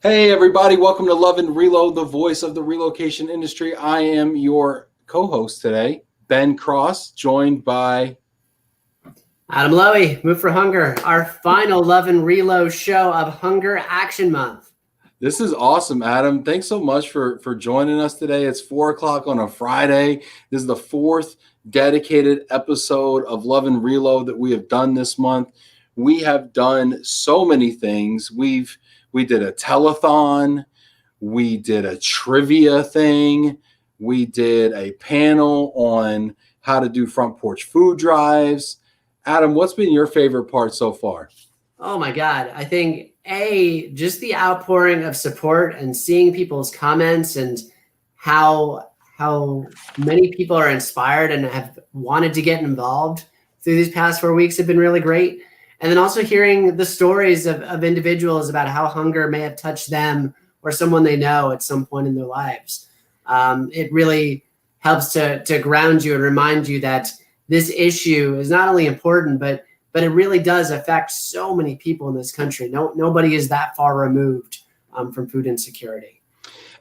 Hey, everybody. Welcome to Love and Relo, the voice of the relocation industry. I am your co-host today, Ben Cross, joined by Adam Lowy, Move for Hunger, our final Love and Relo show of Hunger Action Month. This is awesome, Adam. Thanks so much for joining us today. It's 4 o'clock on a Friday. This is the fourth dedicated episode of Love and Relo that we have done this month. We have done so many things. We did a telethon. We did a trivia thing. We did a panel on how to do front porch food drives. Adam, what's been your favorite part so far? Oh my God. I think just the outpouring of support and seeing people's comments and how many people are inspired and have wanted to get involved through these past 4 weeks have been really great. And then also hearing the stories of individuals about how hunger may have touched them or someone they know at some point in their lives. It really helps to ground you and remind you that this issue is not only important, but it really does affect so many people in this country. Nobody is that far removed from food insecurity.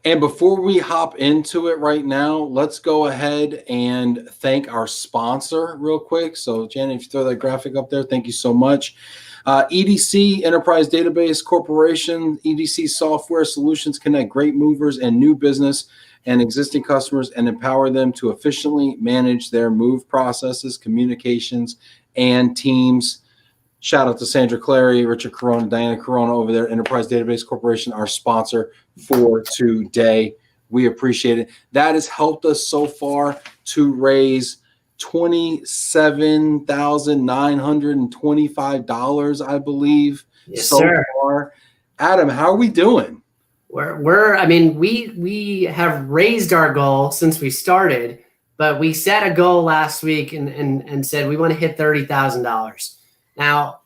And before we hop into it right now, let's go ahead and thank our sponsor real quick. So, Janet, if you throw that graphic up there, thank you so much. EDC, Enterprise Database Corporation, EDC Software Solutions connect great movers and new business and existing customers and empower them to efficiently manage their move processes, communications, and teams. Shout out to Sandra Clary, Richard Corona, Diana Corona over there, Enterprise Database Corporation, our sponsor for today. We appreciate it. That has helped us so far to raise $27,925, I believe. Yes, so sir. far. Adam, how are we doing? We have raised our goal since we started, but we set a goal last week and said we want to hit $30,000. Now,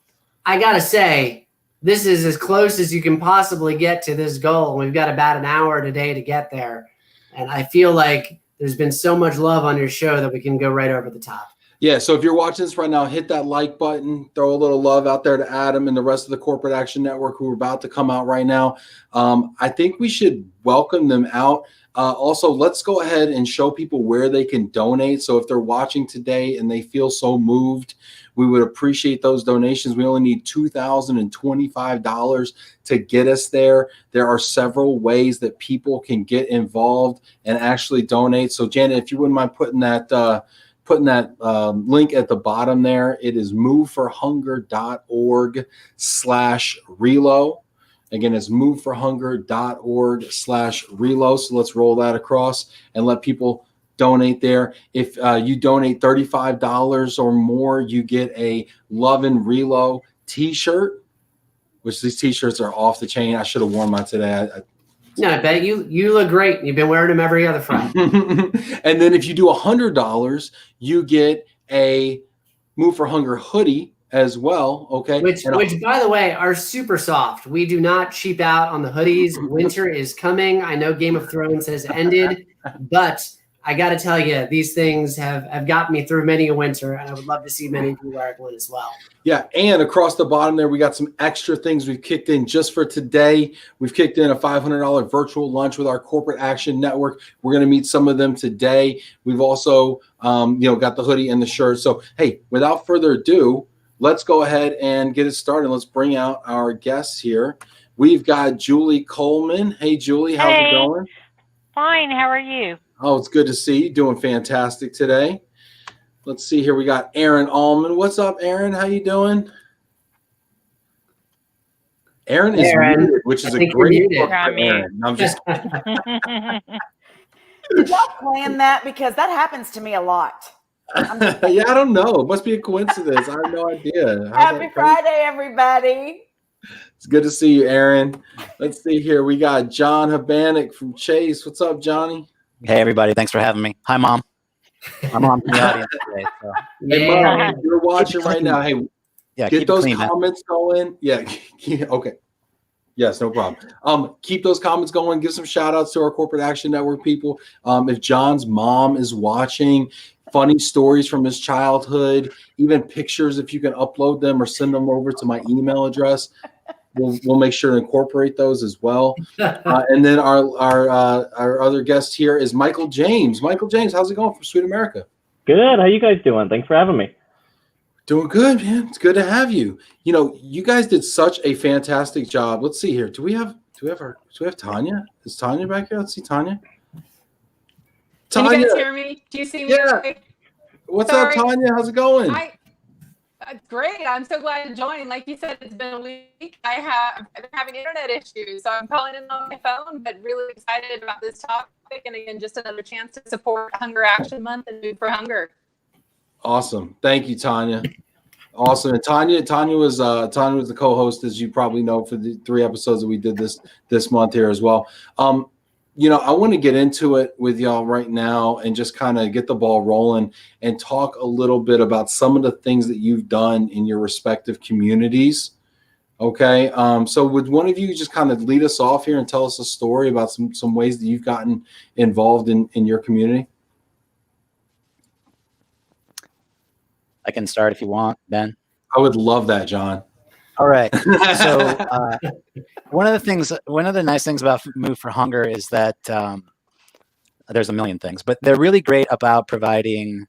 I got to say, this is as close as you can possibly get to this goal. We've got about an hour today to get there. And I feel like there's been so much love on your show that we can go right over the top. Yeah, so if you're watching this right now, hit that like button, throw a little love out there to Adam and the rest of the Corporate Action Network who are about to come out right now. I think we should welcome them out. Also, let's go ahead and show people where they can donate. So if they're watching today and they feel so moved, we would appreciate those donations. We only need $2,025 to get us there. There are several ways that people can get involved and actually donate. So Janet, if you wouldn't mind putting that link at the bottom there. It is moveforhunger.org/relo. Again, it's moveforhunger.org/relo. So let's roll that across and let people donate there. If you donate $35 or more, you get a Love and Relo t-shirt, which these t-shirts are off the chain. I should have worn mine today. No, I bet you look great. You've been wearing them every other Friday. And then if you do $100, you get a Move for Hunger hoodie as well. Okay. Which by the way, are super soft. We do not cheap out on the hoodies. Winter is coming. I know Game of Thrones has ended, but I got to tell you, these things have gotten me through many a winter, and I would love to see many of you wear one as well. Yeah, and across the bottom there, we got some extra things we've kicked in just for today. We've kicked in a $500 virtual lunch with our Corporate Action Network. We're going to meet some of them today. We've also, got the hoodie and the shirt. So, hey, without further ado, let's go ahead and get it started. Let's bring out our guests here. We've got Julie Coleman. Hey, Julie, how's it going? Fine. How are you? Oh, it's good to see you. Doing fantastic today. Let's see here. We got Erin Almand. What's up, Erin? How you doing? Erin is muted, which is a great book for Erin. I'm just Did y'all plan that? Because that happens to me a lot. yeah, I don't know. It must be a coincidence. I have no idea. Happy Friday, everybody. It's good to see you, Erin. Let's see here. We got John Habanek from Chase. What's up, Johnny? Hey, everybody. Thanks for having me. Hi, Mom. My mom's in the audience today. So. Hey, Mom, you're watching right now. Hey, yeah, get those comments going. Yeah, okay. Yes, no problem. Keep those comments going. Give some shout outs to our Corporate Action Network people. If John's mom is watching, funny stories from his childhood, even pictures, if you can upload them or send them over to my email address. we'll make sure to incorporate those as well. And then our other guest here is Michael James. Michael James, how's it going from SuiteAmerica? Good. How you guys doing? Thanks for having me. Doing good, man. It's good to have you. You know, you guys did such a fantastic job. Let's see here. Do we have Tanya? Is Tanya back here? Let's see Tanya. Can Tanya, you guys hear me? Do you see me? Yeah. Okay? What's up, Tanya? How's it going? Great. I'm so glad to join. Like you said, it's been a week. I've been having internet issues, so I'm calling in on my phone, but really excited about this topic. And again, just another chance to support Hunger Action Month and Move for Hunger. Awesome. Thank you, Tanya. Awesome. And Tanya was the co-host, as you probably know, for the 3 episodes that we did this month here as well. You know, I want to get into it with y'all right now and just kind of get the ball rolling and talk a little bit about some of the things that you've done in your respective communities. Okay. So would one of you just kind of lead us off here and tell us a story about some ways that you've gotten involved in your community? I can start if you want, Ben. I would love that, John. All right. So one of the nice things about Move for Hunger is that there's a million things, but they're really great about providing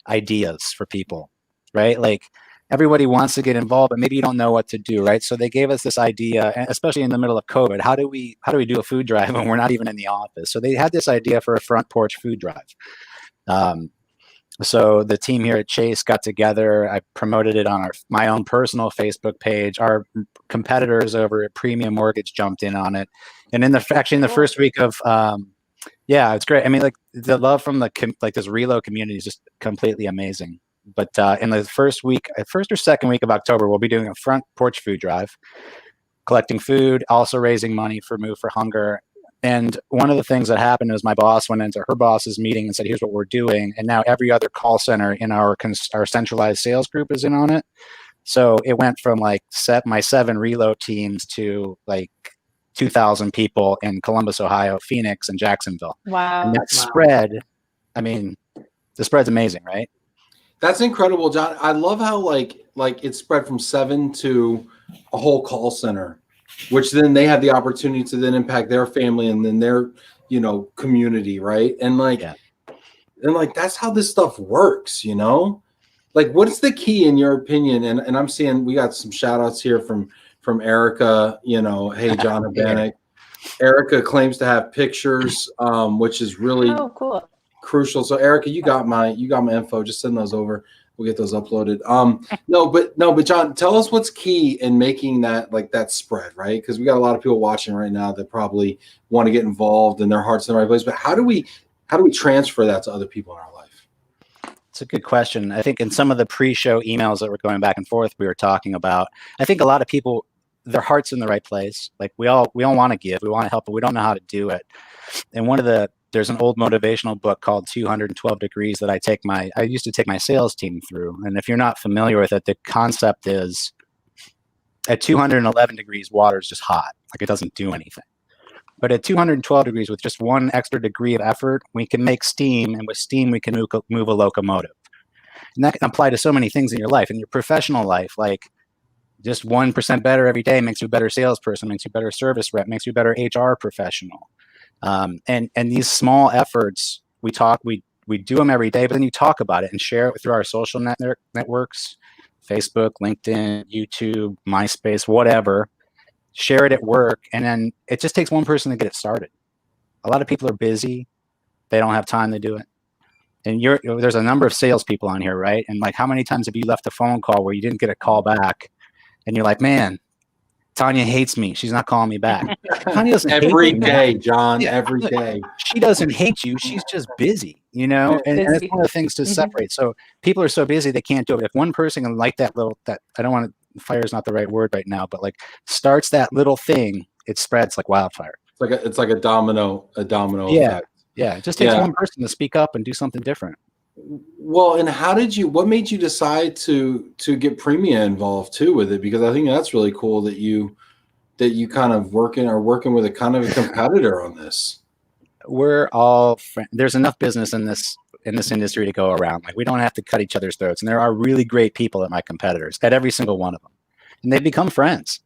ideas for people, right? Like everybody wants to get involved, but maybe you don't know what to do, right? So they gave us this idea, especially in the middle of COVID. How do we do a food drive when we're not even in the office? So they had this idea for a front porch food drive. So the team here at Chase got together. I promoted it on my own personal Facebook page. Our competitors over at Premium Mortgage jumped in on it. And in the first week of, it's great. I mean, like the love from this Relo community is just completely amazing. But in the first or second week of October, we'll be doing a front porch food drive, collecting food, also raising money for Move for Hunger. And one of the things that happened is my boss went into her boss's meeting and said, here's what we're doing. And now every other call center in our centralized sales group is in on it. So it went from like my 7 Relo teams to like 2,000 people in Columbus, Ohio, Phoenix, and Jacksonville. Wow. And that spread, I mean, the spread's amazing, right? That's incredible, John. I love how like it spread from 7 to a whole call center, which then they have the opportunity to then impact their family and then their, community. Right. And that's how this stuff works, like what's the key in your opinion? And I'm seeing, we got some shout outs here from Erica, hey, John Habanek. Erica claims to have pictures, which is really cool. Crucial. So Erica, you got my info. Just send those over. We'll get those uploaded. No, but John, tell us what's key in making that spread, right? Because we got a lot of people watching right now that probably want to get involved and their heart's in the right place. But how do we transfer that to other people in our life? It's a good question. I think in some of the pre-show emails that were going back and forth, we were talking about, I think a lot of people, their heart's in the right place. Like we all want to give, we want to help, but we don't know how to do it. And there's an old motivational book called 212 Degrees that I used to take my sales team through. And if you're not familiar with it, the concept is at 211 degrees, water is just hot. Like it doesn't do anything. But at 212 degrees, with just one extra degree of effort, we can make steam. And with steam, we can move a locomotive. And that can apply to so many things in your life, in your professional life. Like just 1% better every day makes you a better salesperson, makes you a better service rep, makes you a better HR professional. And these small efforts, we do them every day, but then you talk about it and share it through our social networks, Facebook, LinkedIn, YouTube, MySpace, whatever. Share it at work, and then it just takes one person to get it started. A lot of people are busy; they don't have time to do it. And there's a number of salespeople on here, right? And like, how many times have you left a phone call where you didn't get a call back, and you're like, man, Tanya hates me. She's not calling me back. Tanya doesn't every hate day, me. John. Yeah. Every day. She doesn't hate you. She's just busy, And it's one of the things to separate. So people are so busy they can't do it. If one person can like that I don't want to. Fire is not the right word right now, but like starts that little thing, it spreads like wildfire. It's like a domino effect. Yeah. It just takes one person to speak up and do something different. Well, and what made you decide to get Premia involved too with it? Because I think that's really cool that you kind of working with a kind of a competitor on this. We're all friends. There's enough business in this industry to go around. Like we don't have to cut each other's throats. And there are really great people at my competitors, at every single one of them. And they've become friends.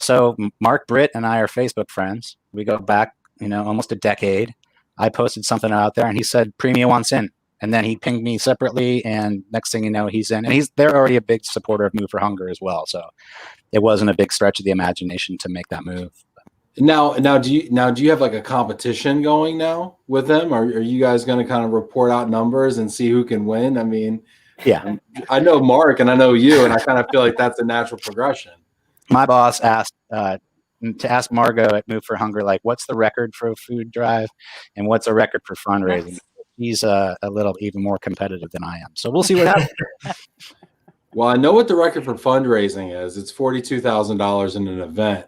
So Mark Britt and I are Facebook friends. We go back, almost a decade. I posted something out there and he said, Premia wants in. And then he pinged me separately, and next thing you know, he's in. And they're already a big supporter of Move for Hunger as well. So it wasn't a big stretch of the imagination to make that move. Now, do you have like a competition going now with them? Or are you guys going to kind of report out numbers and see who can win? I mean, yeah, I know Mark and I know you, and I kind of feel like that's a natural progression. My boss asked to ask Margot at Move for Hunger, like, what's the record for a food drive and what's a record for fundraising? He's a little even more competitive than I am. So we'll see what happens. Well, I know what the record for fundraising is. It's $42,000 in an event.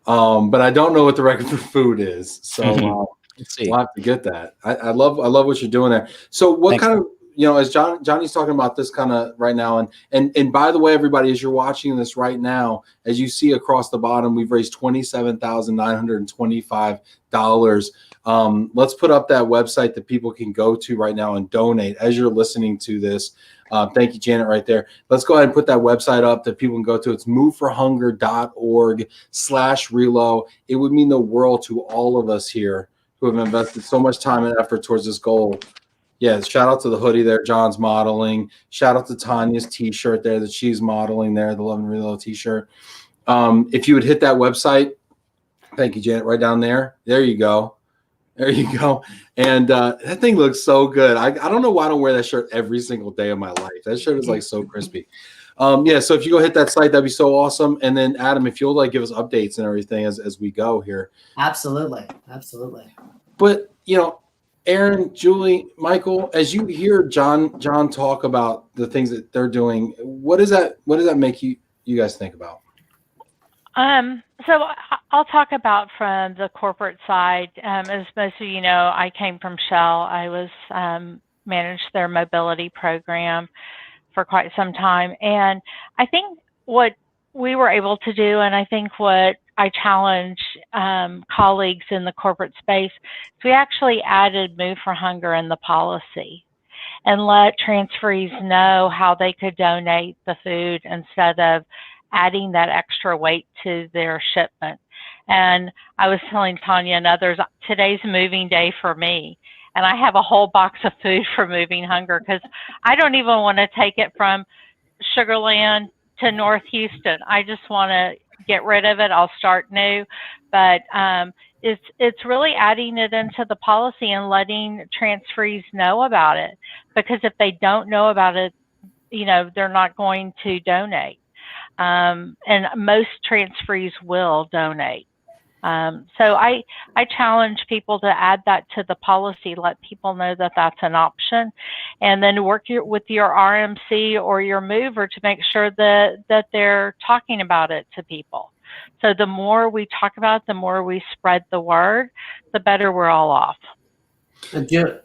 But I don't know what the record for food is. So Let's see. we'll have to get that. I love what you're doing there. So what Thanks. kind of, as Johnny's talking about this kind of right now, and by the way, everybody, as you're watching this right now, as you see across the bottom, we've raised $27,925. Let's put up that website that people can go to right now and donate as you're listening to this. Thank you, Janet, right there. Let's go ahead and put that website up that people can go to. It's moveforhunger.org/relo. It would mean the world to all of us here who have invested so much time and effort towards this goal. Yeah, shout out to the hoodie there John's modeling. Shout out to Tanya's t-shirt there that she's modeling there, the LOVE+RELO t-shirt. If you would hit that website, thank you, Janet, right down there. There you go. There you go. And that thing looks so good. I don't know why I don't wear that shirt every single day of my life. That shirt is like so crispy. So if you go hit that site, that'd be so awesome. And then Adam, if you'll like give us updates and everything as we go here. Absolutely. But Erin, Julie, Michael, as you hear John talk about the things that they're doing, what does that make you guys think about? So I'll talk about from the corporate side. As most of you know, I came from Shell. I was managed their mobility program for quite some time. And I think what we were able to do, and I think what I challenge colleagues in the corporate space, is we actually added Move for Hunger in the policy and let transferees know how they could donate the food instead of adding that extra weight to their shipment. And I was telling Tanya and others, today's moving day for me. And I have a whole box of food for Moving Hunger because I don't even want to take it from Sugar Land to North Houston. I just want to get rid of it. I'll start new. But it's really adding it into the policy and letting transferees know about it. Because if they don't know about it, they're not going to donate. And most transferees will donate. So I challenge people to add that to the policy, let people know that that's an option, and then work with your RMC or your mover to make sure that they're talking about it to people. So the more we talk about it, the more we spread the word, the better we're all off.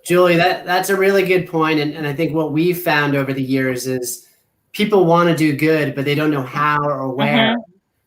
Julie, that's a really good point. And I think what we've found over the years is people want to do good, but they don't know how or where.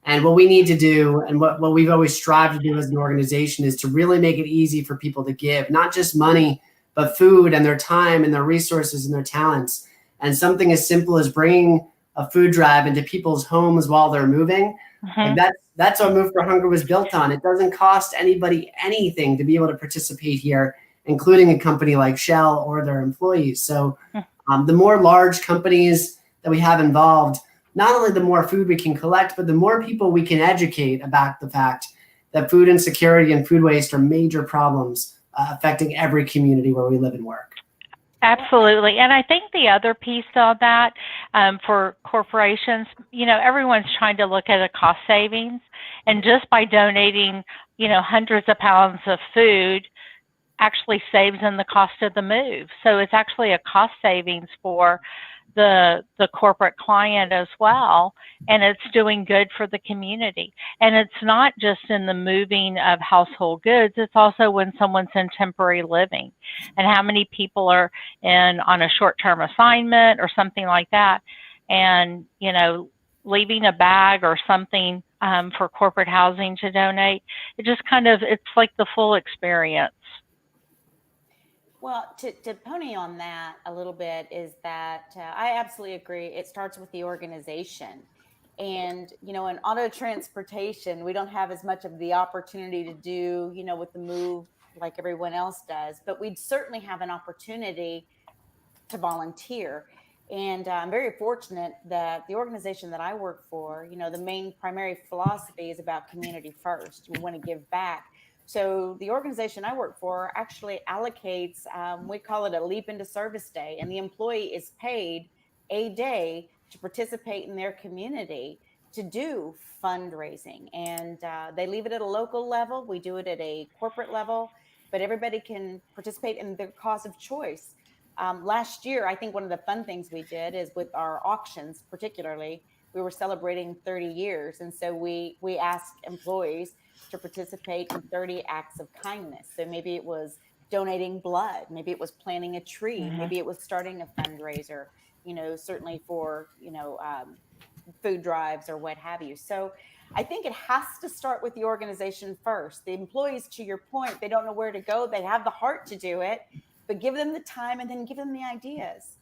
And what we need to do, and what we've always strived to do as an organization, is to really make it easy for people to give, not just money, but food and their time and their resources and their talents. And something as simple as bringing a food drive into people's homes while they're moving. And that's what Move for Hunger was built on. It doesn't cost anybody anything to be able to participate here, including a company like Shell or their employees. So the more large companies that we have involved, not only the more food we can collect, but the more people we can educate about the fact that food insecurity and food waste are major problems affecting every community where we live and work. Absolutely. And I think the other piece of that for corporations, everyone's trying to look at a cost savings. And just by donating, hundreds of pounds of food actually saves in the cost of the move. So it's actually a cost savings for the corporate client as well, and it's doing good for the community. And it's not just in the moving of household goods, it's also when someone's in temporary living, and how many people are on a short-term assignment or something like that, and leaving a bag or something for corporate housing to donate. It just it's like the full experience. Well, to pony on that a little bit is that I absolutely agree. It starts with the organization. And, you know, in auto transportation, we don't have as much of the opportunity to do, you know, with the move like everyone else does, but we'd certainly have an opportunity to volunteer. And I'm very fortunate that the organization that I work for, you know, the main primary philosophy is about community first. We want to give back. So the organization I work for actually allocates, we call it a leap into service day, and the employee is paid a day to participate in their community to do fundraising. And they leave it at a local level. We do it at a corporate level, but everybody can participate in their cause of choice. Last year, I think one of the fun things we did is with our auctions, particularly, we were celebrating 30 years. And so we asked employees to participate in 30 acts of kindness. So maybe it was donating blood, maybe it was planting a tree, maybe it was starting a fundraiser, you know, certainly for, you know, food drives or what have you. So I think it has to start with the organization first. The employees, to your point, they don't know where to go. They have the heart to do it, but give them the time and then give them the ideas.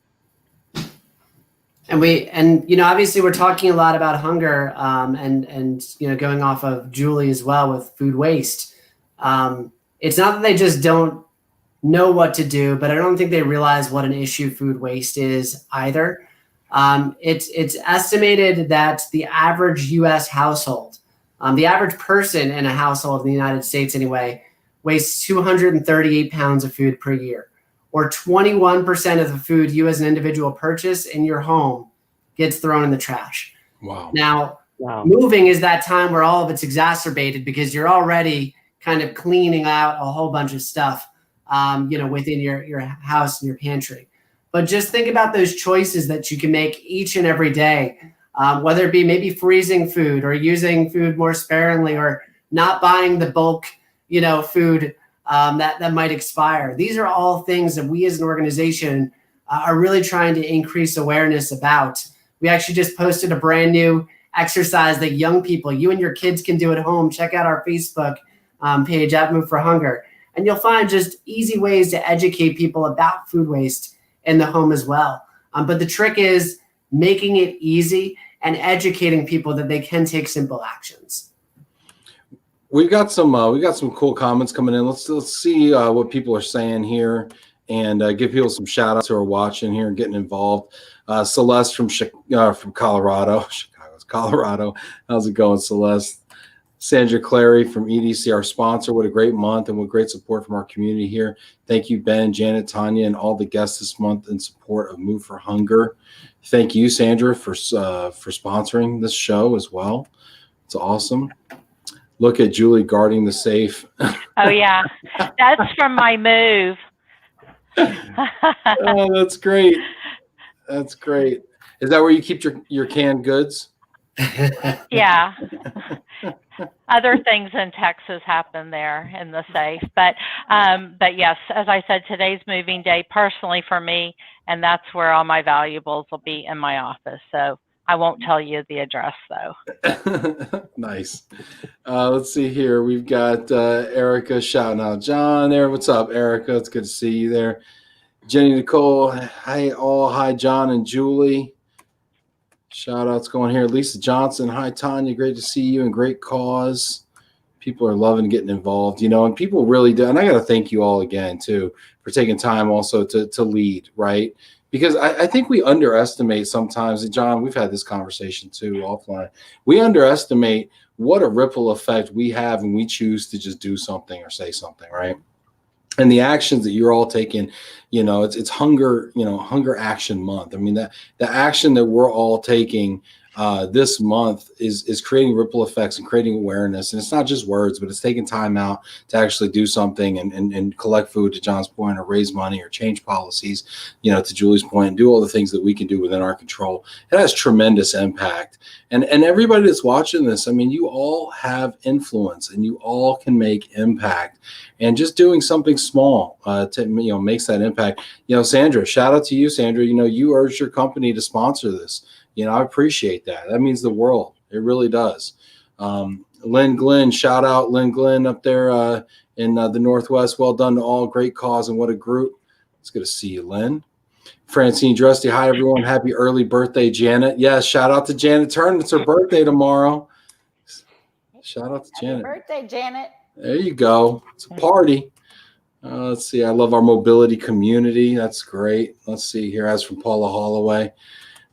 And you know, obviously we're talking a lot about hunger, and you know, going off of Julie as well with food waste. It's not that they just don't know what to do, but I don't think they realize what an issue food waste is either. It's estimated that the average U.S. household, the average person in a household in the United States anyway, wastes 238 pounds of food per year, or 21% of the food you as an individual purchase in your home gets thrown in the trash. Wow. Now, moving is that time where all of it's exacerbated because you're already kind of cleaning out a whole bunch of stuff, you know, within your house and your pantry. But just think about those choices that you can make each and every day, whether it be maybe freezing food or using food more sparingly or not buying the bulk, you know, food that might expire. These are all things that we as an organization are really trying to increase awareness about. We actually just posted a brand new exercise that young people, you and your kids, can do at home. Check out our Facebook page at Move for Hunger. And you'll find just easy ways to educate people about food waste in the home as well. But the trick is making it easy and educating people that they can take simple actions. We got some cool comments coming in. Let's see what people are saying here, and give people some shout outs who are watching here and getting involved. Celeste from Colorado. Chicago's Colorado. How's it going, Celeste? Sandra Clary from EDC, our sponsor. What a great month and what great support from our community here. Thank you, Ben, Janet, Tanya, and all the guests this month in support of Move for Hunger. Thank you, Sandra, for sponsoring this show as well. It's awesome. Look at Julie guarding the safe. Oh, yeah. That's from my move. Oh, that's great. That's great. Is that where you keep your canned goods? Yeah. Other things in Texas happen there in the safe. But yes, as I said, today's moving day personally for me, and that's where all my valuables will be, in my office. So I won't tell you the address, though. Nice. Let's see here. We've got Erica shouting out John there. What's up, Erica? It's good to see you there. Jenny Nicole. Hi, all. Hi, John and Julie. Shout outs going here. Lisa Johnson. Hi, Tanya. Great to see you, and great cause. People are loving getting involved, you know, and people really do. And I got to thank you all again, too, for taking time also to lead, right? Because I think we underestimate sometimes, and John, we've had this conversation too offline. We underestimate what a ripple effect we have when we choose to just do something or say something, right? And the actions that you're all taking, you know, it's hunger, you know, Hunger Action Month. I mean, the action that we're all taking this month is creating ripple effects and creating awareness. And it's not just words, but it's taking time out to actually do something and collect food, to John's point, or raise money or change policies, you know, to Julie's point, and do all the things that we can do within our control. It has tremendous impact. And everybody that's watching this, I mean, you all have influence and you all can make impact. And just doing something small to, you know, makes that impact. You know, Sandra, shout out to you, Sandra. You know, you urged your company to sponsor this. You know, I appreciate that. That means the world. It really does. Lynn Glenn, shout out Lynn Glenn up there in the Northwest. Well done to all. Great cause, and what a group. It's good to see you, Lynn. Francine Drusty, hi everyone. Happy early birthday, Janet. Yes, shout out to Janet Turner. It's her birthday tomorrow. Shout out to Happy Janet. birthday, Janet. There you go. It's a party. Let's see. I love our mobility community. That's great. Let's see here. As from Paula Holloway.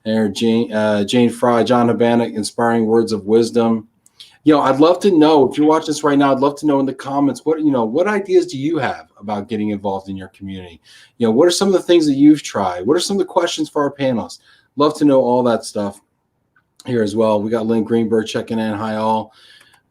There, Jane Fry, John Habanek, inspiring words of wisdom. I'd love to know, if you're watching this right now, I'd love to know in the comments, what ideas do you have about getting involved in your community? What are some of the things that you've tried? What are some of the questions for our panelists? Love to know all that stuff here as well. We got Lynn Greenberg checking in. Hi, all.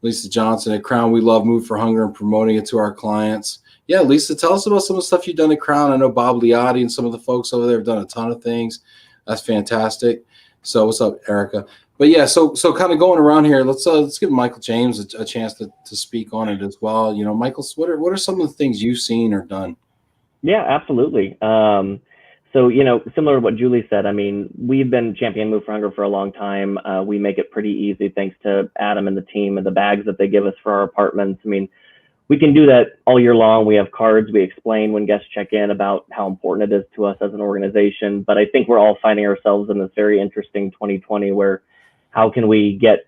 Lisa Johnson at Crown. We love Move for Hunger and promoting it to our clients. Yeah, Lisa, tell us about some of the stuff you've done at Crown. I know Bob Liotti and some of the folks over there have done a ton of things. That's fantastic. So what's up, Erica? But yeah, so kind of going around here, let's give Michael James a chance to speak on it as well. Michael, what are some of the things you've seen or done? Yeah, absolutely. So, similar to what Julie said, I mean, we've been champion Move for Hunger for a long time. We make it pretty easy thanks to Adam and the team and the bags that they give us for our apartments. I mean, we can do that all year long. We have cards. We explain when guests check in about how important it is to us as an organization. But I think we're all finding ourselves in this very interesting 2020 where how can we get,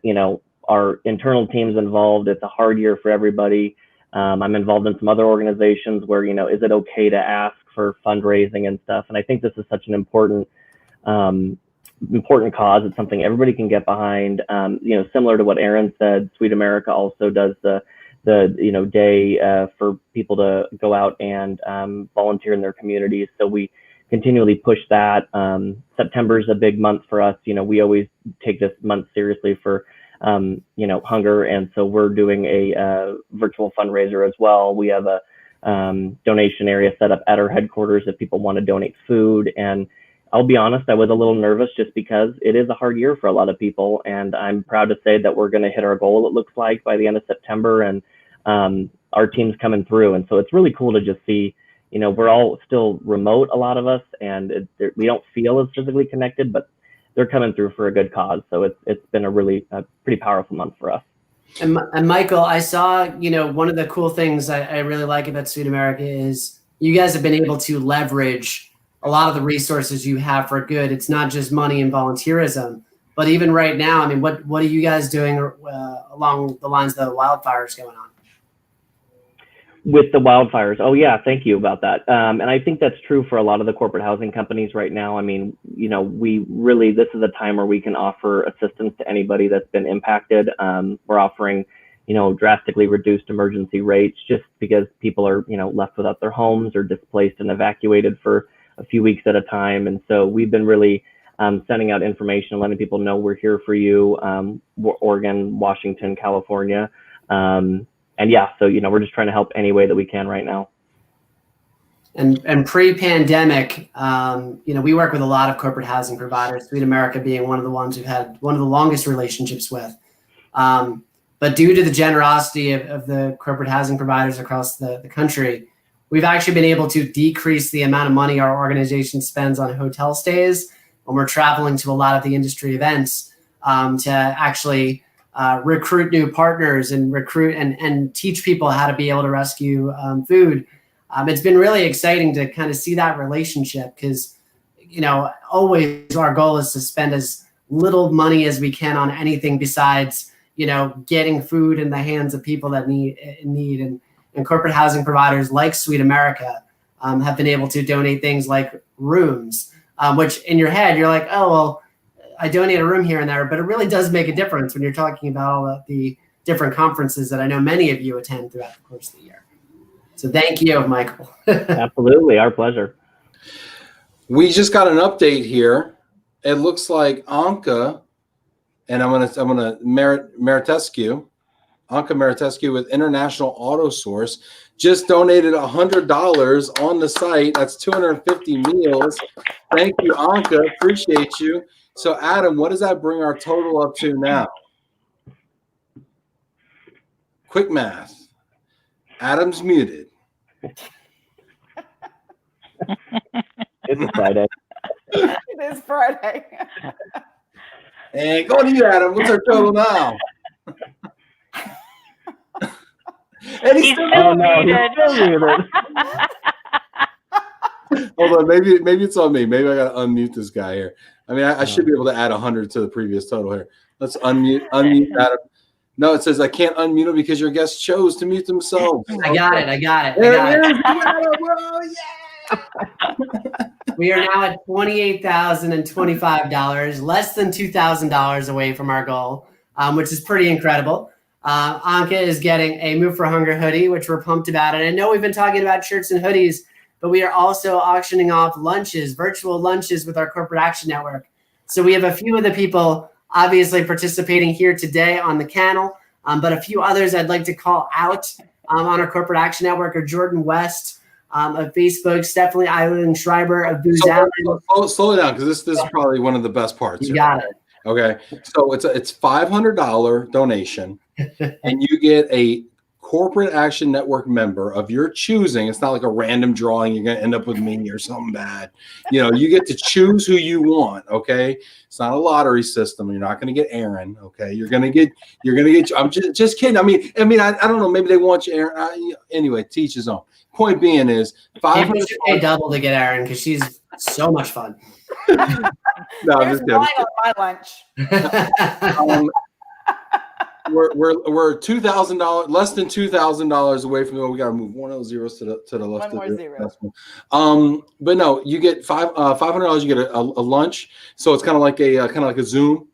our internal teams involved? It's a hard year for everybody. I'm involved in some other organizations where, is it okay to ask for fundraising and stuff? And I think this is such an important cause. It's something everybody can get behind. Similar to what Erin said, SuiteAmerica also does the day for people to go out and volunteer in their communities. So we continually push that. September is a big month for us. We always take this month seriously for hunger, and so we're doing a virtual fundraiser as well. We have a donation area set up at our headquarters if people want to donate food. And I'll be honest, I was a little nervous just because it is a hard year for a lot of people, and I'm proud to say that we're going to hit our goal, it looks like, by the end of September, and our team's coming through. And so it's really cool to just see, we're all still remote, a lot of us, and we don't feel as physically connected, but they're coming through for a good cause. So it's been a pretty powerful month for us. And Michael, I saw, one of the cool things I really like about SuiteAmerica is you guys have been able to leverage a lot of the resources you have for good. It's not just money and volunteerism, but even right now, I mean, what are you guys doing along the lines of the wildfires going on? With the wildfires. Oh yeah, thank you about that. And I think that's true for a lot of the corporate housing companies right now. I mean, this is a time where we can offer assistance to anybody that's been impacted. We're offering, drastically reduced emergency rates just because people are, left without their homes or displaced and evacuated for a few weeks at a time. And so we've been really sending out information, letting people know we're here for you, Oregon, Washington, California. And yeah, so, we're just trying to help any way that we can right now. And pre-pandemic, we work with a lot of corporate housing providers, SuiteAmerica being one of the ones we've had one of the longest relationships with. But due to the generosity of the corporate housing providers across the country, we've actually been able to decrease the amount of money our organization spends on hotel stays when we're traveling to a lot of the industry events to actually recruit new partners and recruit and teach people how to be able to rescue food. It's been really exciting to kind of see that relationship because, always our goal is to spend as little money as we can on anything besides, getting food in the hands of people that need. And corporate housing providers like SuiteAmerica have been able to donate things like rooms, which in your head, you're like, oh, well, I donate a room here and there, but it really does make a difference when you're talking about all of the different conferences that I know many of you attend throughout the course of the year. So thank you, Michael. Absolutely. Our pleasure. We just got an update here. It looks like Anka, and I'm gonna Maritescu, Anka Maritescu with International Auto Source just donated $100 on the site. That's 250 meals. Thank you, Anka. Appreciate you. So, Adam, what does that bring our total up to now? Quick math. Adam's muted. It's a Friday. It is Friday. And go to you, Adam. What's our total now? And he's still muted. muted. Hold on, maybe it's on me. Maybe I gotta unmute this guy here. I mean, I should be able to add 100 to the previous total here. Let's unmute Adam. No, it says I can't unmute him because your guest chose to mute themselves. I got it. There it is. Yeah, We are now at $28,025, less than $2,000 away from our goal, which is pretty incredible. Anka is getting a Move for Hunger hoodie, which we're pumped about. And I know we've been talking about shirts and hoodies, but we are also auctioning off lunches, virtual lunches with our Corporate Action Network. So we have a few of the people obviously participating here today on the panel, but a few others I'd like to call out on our Corporate Action Network are Jordan West of Facebook, Stephanie Eileen Schreiber of Booz Allen. Slow it down, because this is probably one of the best parts. You got it. Okay, so it's $500 donation, and you get a Corporate Action Network member of your choosing. It's not like a random drawing. You're going to end up with me or something bad. You get to choose who you want. Okay, it's not a lottery system. You're not going to get Erin. Okay, you're going to get. I'm just kidding. I mean, I don't know. Maybe they want you, Erin. Anyway, teach his own. Point being is Maybe we should pay double to get Erin because she's so much fun. No, I'm just kidding. Wine on my lunch. We're $2,000, less than $2,000 away from it. We got to move one of those zeros to the left. One more zero. But no, you get $500. You get a lunch, so it's kind of like a Zoom,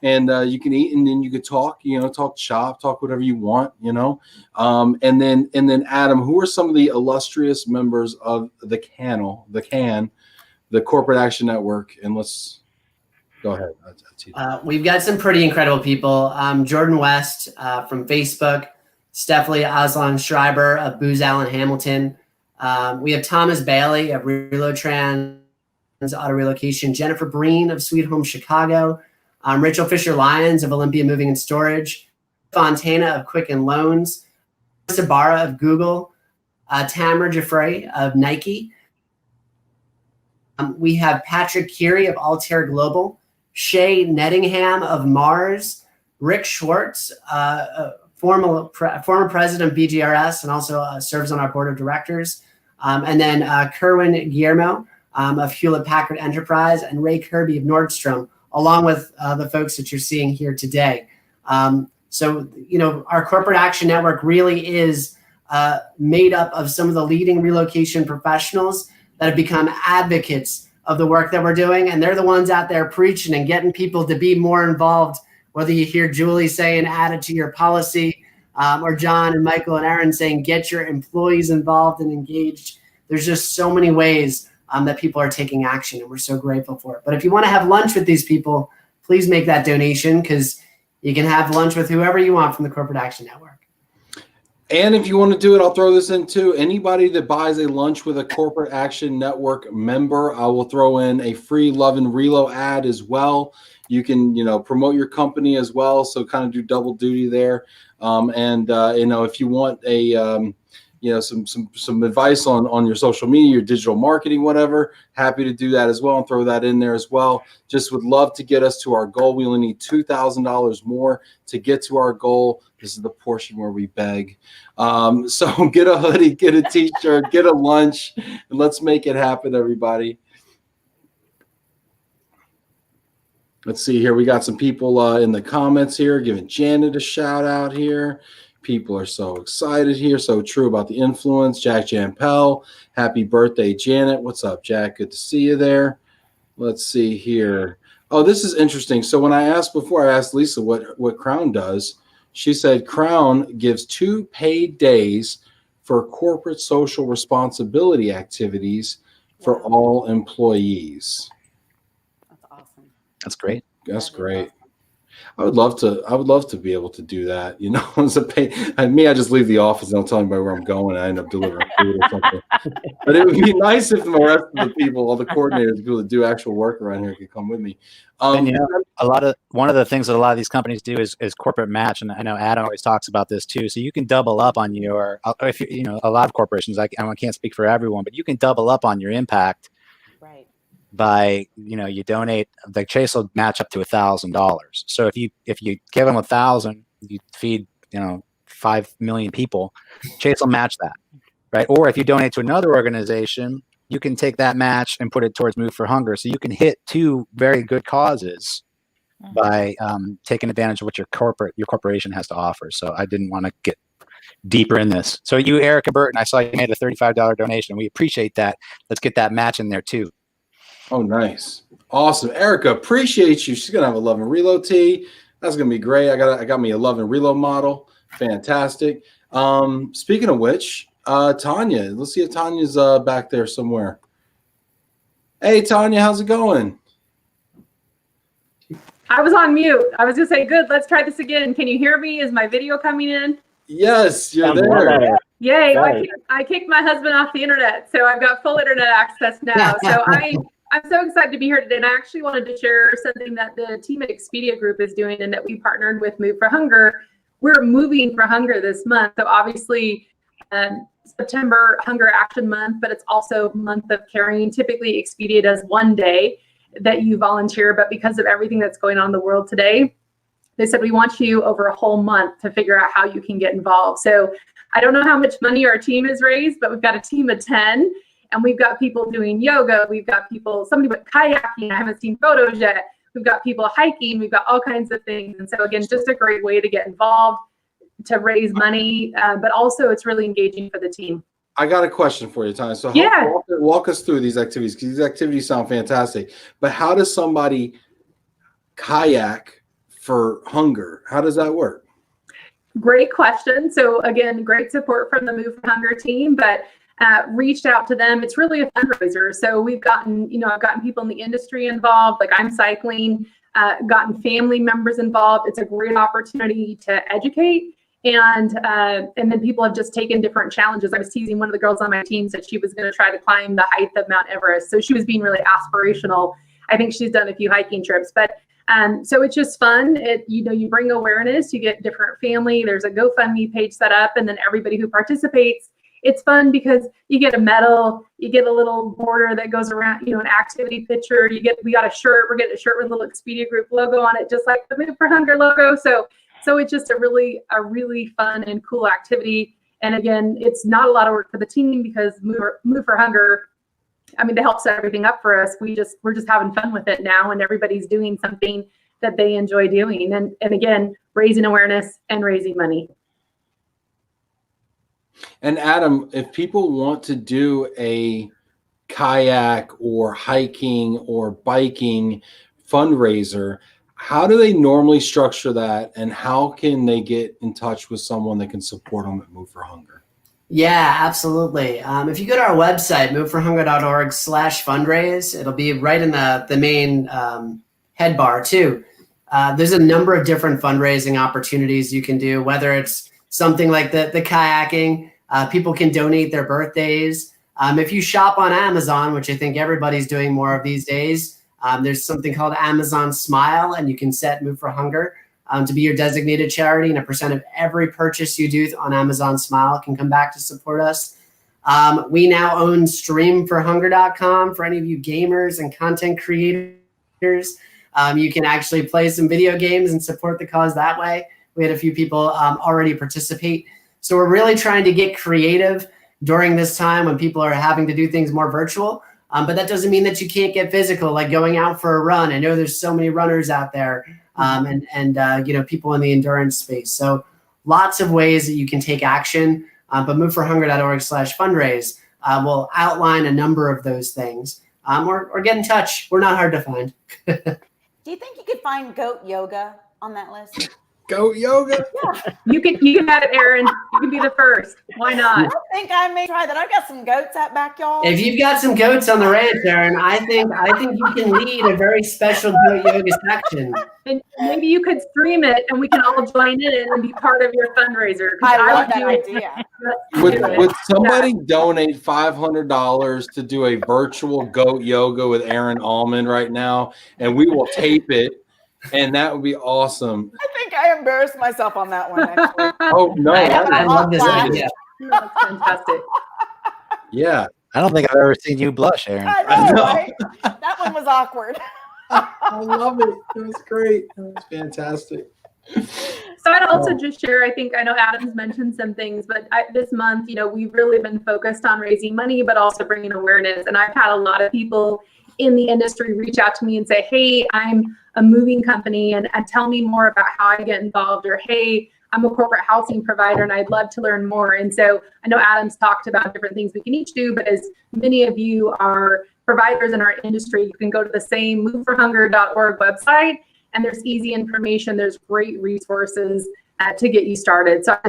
and you can eat, and then you could talk, talk shop, talk whatever you want, and then Adam, who are some of the illustrious members of the Corporate Action Network, and let's. Go ahead. We've got some pretty incredible people. Jordan West from Facebook, Stephanie Aslan Schreiber of Booz Allen Hamilton. We have Thomas Bailey of Relo Trans Auto Relocation, Jennifer Breen of Sweet Home Chicago, Rachel Fisher Lyons of Olympia Moving and Storage, Fontana of Quicken Loans, Sabara of Google, Tamara Jaffray of Nike. We have Patrick Curie of Altair Global, Shay Nettingham of Mars, Rick Schwartz, former president of BGRS and also serves on our board of directors, and then Kerwin Guillermo of Hewlett Packard Enterprise, and Ray Kirby of Nordstrom, along with the folks that you're seeing here today. So, our Corporate Action Network really is made up of some of the leading relocation professionals that have become advocates of the work that we're doing. And they're the ones out there preaching and getting people to be more involved, whether you hear Julie saying add it to your policy, or John and Michael and Erin saying get your employees involved and engaged. There's just so many ways that people are taking action, and we're so grateful for it. But if you want to have lunch with these people, please make that donation, because you can have lunch with whoever you want from the Corporate Action Network. And if you want to do it, I'll throw this in too. Anybody that buys a lunch with a Corporate Action Network member, I will throw in a free LOVE+RELO ad as well. You can, promote your company as well. So kind of do double duty there. If you want a, some advice on your social media, your digital marketing, whatever, happy to do that as well and throw that in there as well. Just would love to get us to our goal. We only need $2,000 more to get to our goal. This is the portion where we beg. So get a hoodie, get a t-shirt, get a lunch, and let's make it happen, everybody. Let's see here. We got some people in the comments here giving Janet a shout out here. People are so excited here. So true about the influence. Jack Jampel, happy birthday, Janet. What's up, Jack? Good to see you there. Let's see here. Oh, this is interesting. So when I asked Lisa what Crown does, she said Crown gives 2 paid days for corporate social responsibility activities for all employees. That's awesome. That's great. That's great. I would love to be able to do that, as a pay. I just leave the office and don't tell anybody where I'm going. And I end up delivering food or something. But it would be nice if the rest of the people, all the coordinators, people that do actual work around here could come with me. And one of the things that a lot of these companies do is corporate match, and I know Adam always talks about this too. So you can double up on your, if a lot of corporations, I can't speak for everyone, but you can double up on your impact. Right. By you donate. The Chase will match up to $1,000. So if you give them 1,000, you feed 5 million people. Chase will match that, right? Or if you donate to another organization, you can take that match and put it towards Move for Hunger. So you can hit 2 very good causes by taking advantage of what your corporation has to offer. So I didn't want to get deeper in this. So you, Erica Burton, I saw you made a $35 donation. We appreciate that. Let's get that match in there too. Oh, nice. Awesome. Erica, appreciate you. She's going to have a Love and Relo tee. That's going to be great. I got me a Love and Relo model. Fantastic. Speaking of which, Tanya, let's see if Tanya's back there somewhere. Hey, Tanya, how's it going? I was on mute. I was going to say, good, let's try this again. Can you hear me? Is my video coming in? Yes, you're there. Yay. Right. I kicked my husband off the internet, so I've got full internet access now. So I'm so excited to be here today. And I actually wanted to share something that the team at Expedia Group is doing and that we partnered with Move for Hunger. We're moving for hunger this month. So obviously September, Hunger Action Month, but it's also month of caring. Typically Expedia does one day that you volunteer, but because of everything that's going on in the world today, they said, we want you over a whole month to figure out how you can get involved. So I don't know how much money our team has raised, but we've got a team of 10 and we've got people doing yoga. We've got somebody with kayaking. I haven't seen photos yet. We've got people hiking. We've got all kinds of things. And so again, just a great way to get involved, to raise money, but also it's really engaging for the team. I got a question for you, Tanya. So walk us through these activities, because these activities sound fantastic. But how does somebody kayak for hunger? How does that work? Great question. So again, great support from the Move for Hunger team, but reached out to them. It's really a fundraiser. So we've gotten, I've gotten people in the industry involved, like I'm cycling, gotten family members involved. It's a great opportunity to educate. And then people have just taken different challenges. I was teasing one of the girls on my team, said she was going to try to climb the height of Mount Everest. So she was being really aspirational. I think she's done a few hiking trips, but so it's just fun. You bring awareness, you get different family. There's a GoFundMe page set up, and then everybody who participates, it's fun because you get a medal, you get a little border that goes around, an activity picture. We got a shirt. We're getting a shirt with a little Expedia Group logo on it, just like the Move for Hunger logo. So it's just a really fun and cool activity. And again, it's not a lot of work for the team because Move for Hunger, they help set everything up for us. We're just having fun with it now, and everybody's doing something that they enjoy doing. And again, raising awareness and raising money. And Adam, if people want to do a kayak or hiking or biking fundraiser, how do they normally structure that, and how can they get in touch with someone that can support them at Move for Hunger? Yeah, absolutely. If you go to our website, moveforhunger.org/fundraise, it'll be right in the main head bar too. There's a number of different fundraising opportunities you can do, whether it's something like the kayaking, people can donate their birthdays. If you shop on Amazon, which I think everybody's doing more of these days, there's something called Amazon Smile, and you can set Move for Hunger to be your designated charity, and a % of every purchase you do on Amazon Smile can come back to support us. We now own streamforhunger.com for any of you gamers and content creators. You can actually play some video games and support the cause that way. We had a few people already participate. So we're really trying to get creative during this time when people are having to do things more virtual. But that doesn't mean that you can't get physical, like going out for a run. I know there's so many runners out there and people in the endurance space. So lots of ways that you can take action. But moveforhunger.org/fundraise will outline a number of those things. Or get in touch. We're not hard to find. Do you think you could find goat yoga on that list? Goat yoga? Yeah. You can add it, Erin. You can be the first. Why not? I think I may try that. I've got some goats out back, y'all. If you've got some goats on the ranch, Erin, I think you can lead a very special goat yoga section. And maybe you could stream it, and we can all join in and be part of your fundraiser. I love that idea. Would somebody donate $500 to do a virtual goat yoga with Erin Almand right now, and we will tape it, and that would be awesome. I think I embarrassed myself on that one, actually. Oh no! I love this idea. That's fantastic. Yeah, I don't think I've ever seen you blush, Erin. I know, right? That one was awkward. I love it. It was great. It was fantastic. So I'd also just share, I know Adam's mentioned some things, but this month, we've really been focused on raising money, but also bringing awareness. And I've had a lot of people in the industry reach out to me and say, hey, I'm a moving company and tell me more about how I get involved, or hey, I'm a corporate housing provider and I'd love to learn more. And so I know Adam's talked about different things we can each do, but as many of you are providers in our industry, you can go to the same moveforhunger.org website, and there's easy information. There's great resources to get you started. So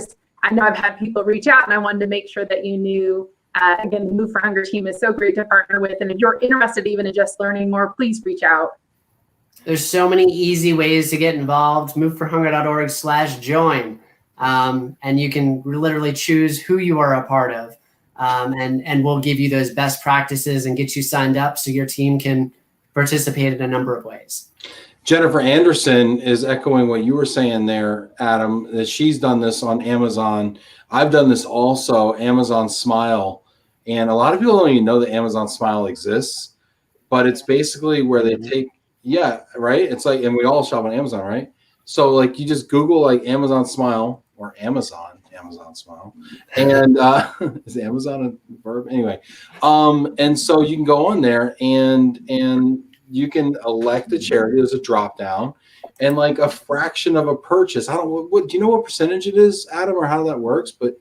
I know I've had people reach out, and I wanted to make sure that you knew, again, the Move for Hunger team is so great to partner with. And if you're interested even in just learning more, please reach out. There's so many easy ways to get involved. moveforhunger.org/join. And you can literally choose who you are a part of. And we'll give you those best practices and get you signed up so your team can participate in a number of ways. Jennifer Anderson is echoing what you were saying there, Adam, that she's done this on Amazon. I've done this also, Amazon Smile. And a lot of people don't even know that Amazon Smile exists, but it's basically where they take, yeah, right? It's like, and we all shop on Amazon, right? So like you just Google like Amazon Smile or Amazon Smile. And is Amazon a verb? Anyway. And so you can go on there and you can elect a charity. There's a drop down, and like a fraction of a purchase. Do you know what percentage it is, Adam, or how that works? But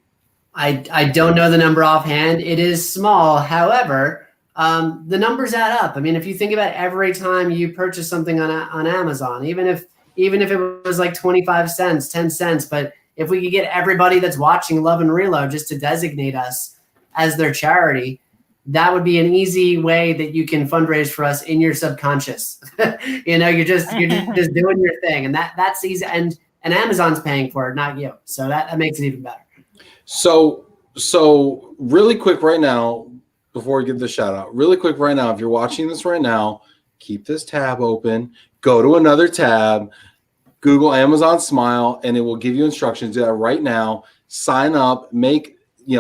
I don't know the number offhand. It is small. However, the numbers add up. I mean, if you think about every time you purchase something on Amazon, even if it was like 25 cents, 10 cents, but if we could get everybody that's watching Love and Relo just to designate us as their charity, that would be an easy way that you can fundraise for us in your subconscious. You're just doing your thing, and that's easy. And Amazon's paying for it, not you. So that makes it even better. So really quick right now, before we give the shout out, really quick right now, if you're watching this right now, keep this tab open, go to another tab, Google Amazon Smile, and it will give you instructions. Do that right now. Sign up,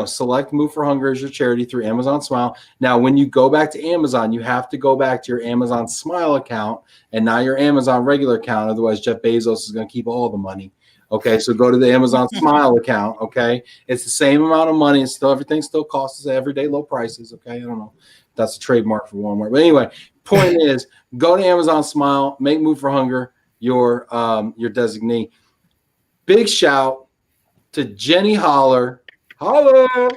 select Move for Hunger as your charity through Amazon Smile. Now, when you go back to Amazon, you have to go back to your Amazon Smile account and not your Amazon regular account. Otherwise, Jeff Bezos is going to keep all the money. Okay, so go to the Amazon Smile account. Okay, it's the same amount of money. It's still, everything still costs us everyday low prices. Okay, I don't know. That's a trademark for Walmart. But anyway, point is, go to Amazon Smile, make Move for Hunger your designee. Big shout to Jenny Holler. Holler!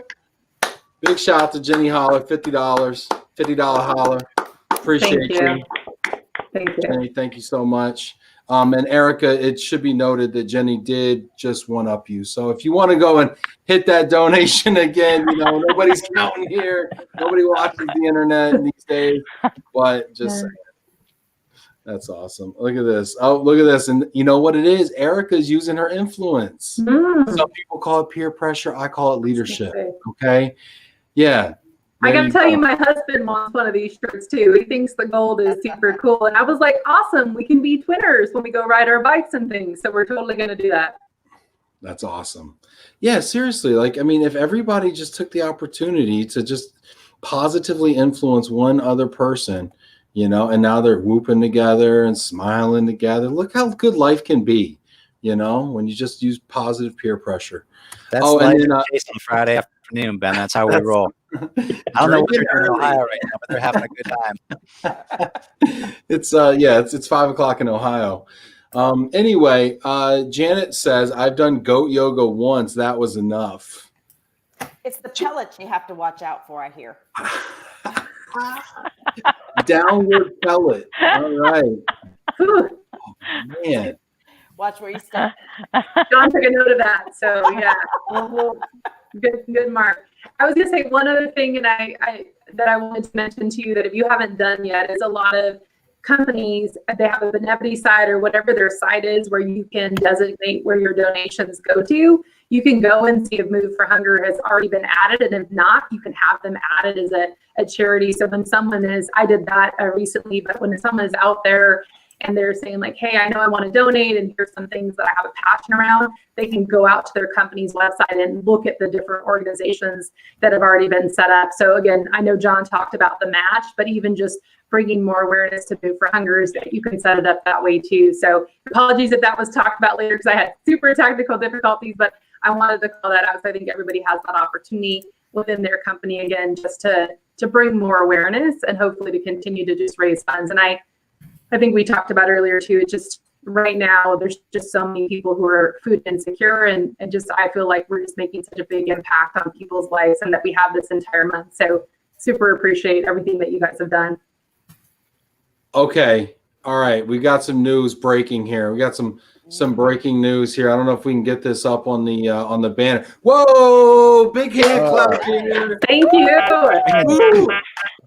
Big shout out to Jenny Holler, $50 holler. Appreciate you. Thank you. Jenny, thank you so much. And Erica, it should be noted that Jenny did just one-up you. So if you want to go and hit that donation again, nobody's counting here. Nobody watches the internet these days. But just saying. That's awesome. Look at this. Oh, look at this. And you know what it is? Erica's using her influence. Some people call it peer pressure. I call it leadership. Okay. Yeah. I got to tell you, my husband wants one of these shirts too. He thinks the gold is super cool. And I was like, awesome. We can be twinners when we go ride our bikes and things. So we're totally going to do that. That's awesome. Yeah, seriously. If everybody just took the opportunity to just positively influence one other person, and now they're whooping together and smiling together. Look how good life can be, when you just use positive peer pressure. That's life on Friday afternoon, Ben. That's how we roll. I don't know what they're doing in Ohio right now, but they're having a good time. It's 5:00 in Ohio. Anyway, Janet says, I've done goat yoga once. That was enough. It's the pellets you have to watch out for, I hear. Downward pellet. All right. Oh, man. Watch where you step. John took a note of that. So yeah, good mark. I was gonna say one other thing, and I wanted to mention to you that if you haven't done yet, is a lot of companies, they have a Benevity site or whatever their site is where you can designate where your donations go to. You can go and see if Move for Hunger has already been added, and if not, you can have them added as a charity. So when someone is, I did that recently, but when someone is out there and they're saying like, hey, I know I want to donate and here's some things that I have a passion around, they can go out to their company's website and look at the different organizations that have already been set up. So again, I know John talked about the match, but even just bringing more awareness to Move for Hunger is that you can set it up that way too. So apologies if that was talked about later because I had super technical difficulties, but I wanted to call that out because I think everybody has that opportunity within their company, again, just to bring more awareness and hopefully to continue to just raise funds. And I think we talked about earlier too, it's just right now, there's just so many people who are food insecure and just, I feel like we're just making such a big impact on people's lives and that we have this entire month. So super appreciate everything that you guys have done. Okay. All right. We got some news breaking here. We got some breaking news here. I don't know if we can get this up on the banner. Whoa! Big hand clap here. Thank you. Woo.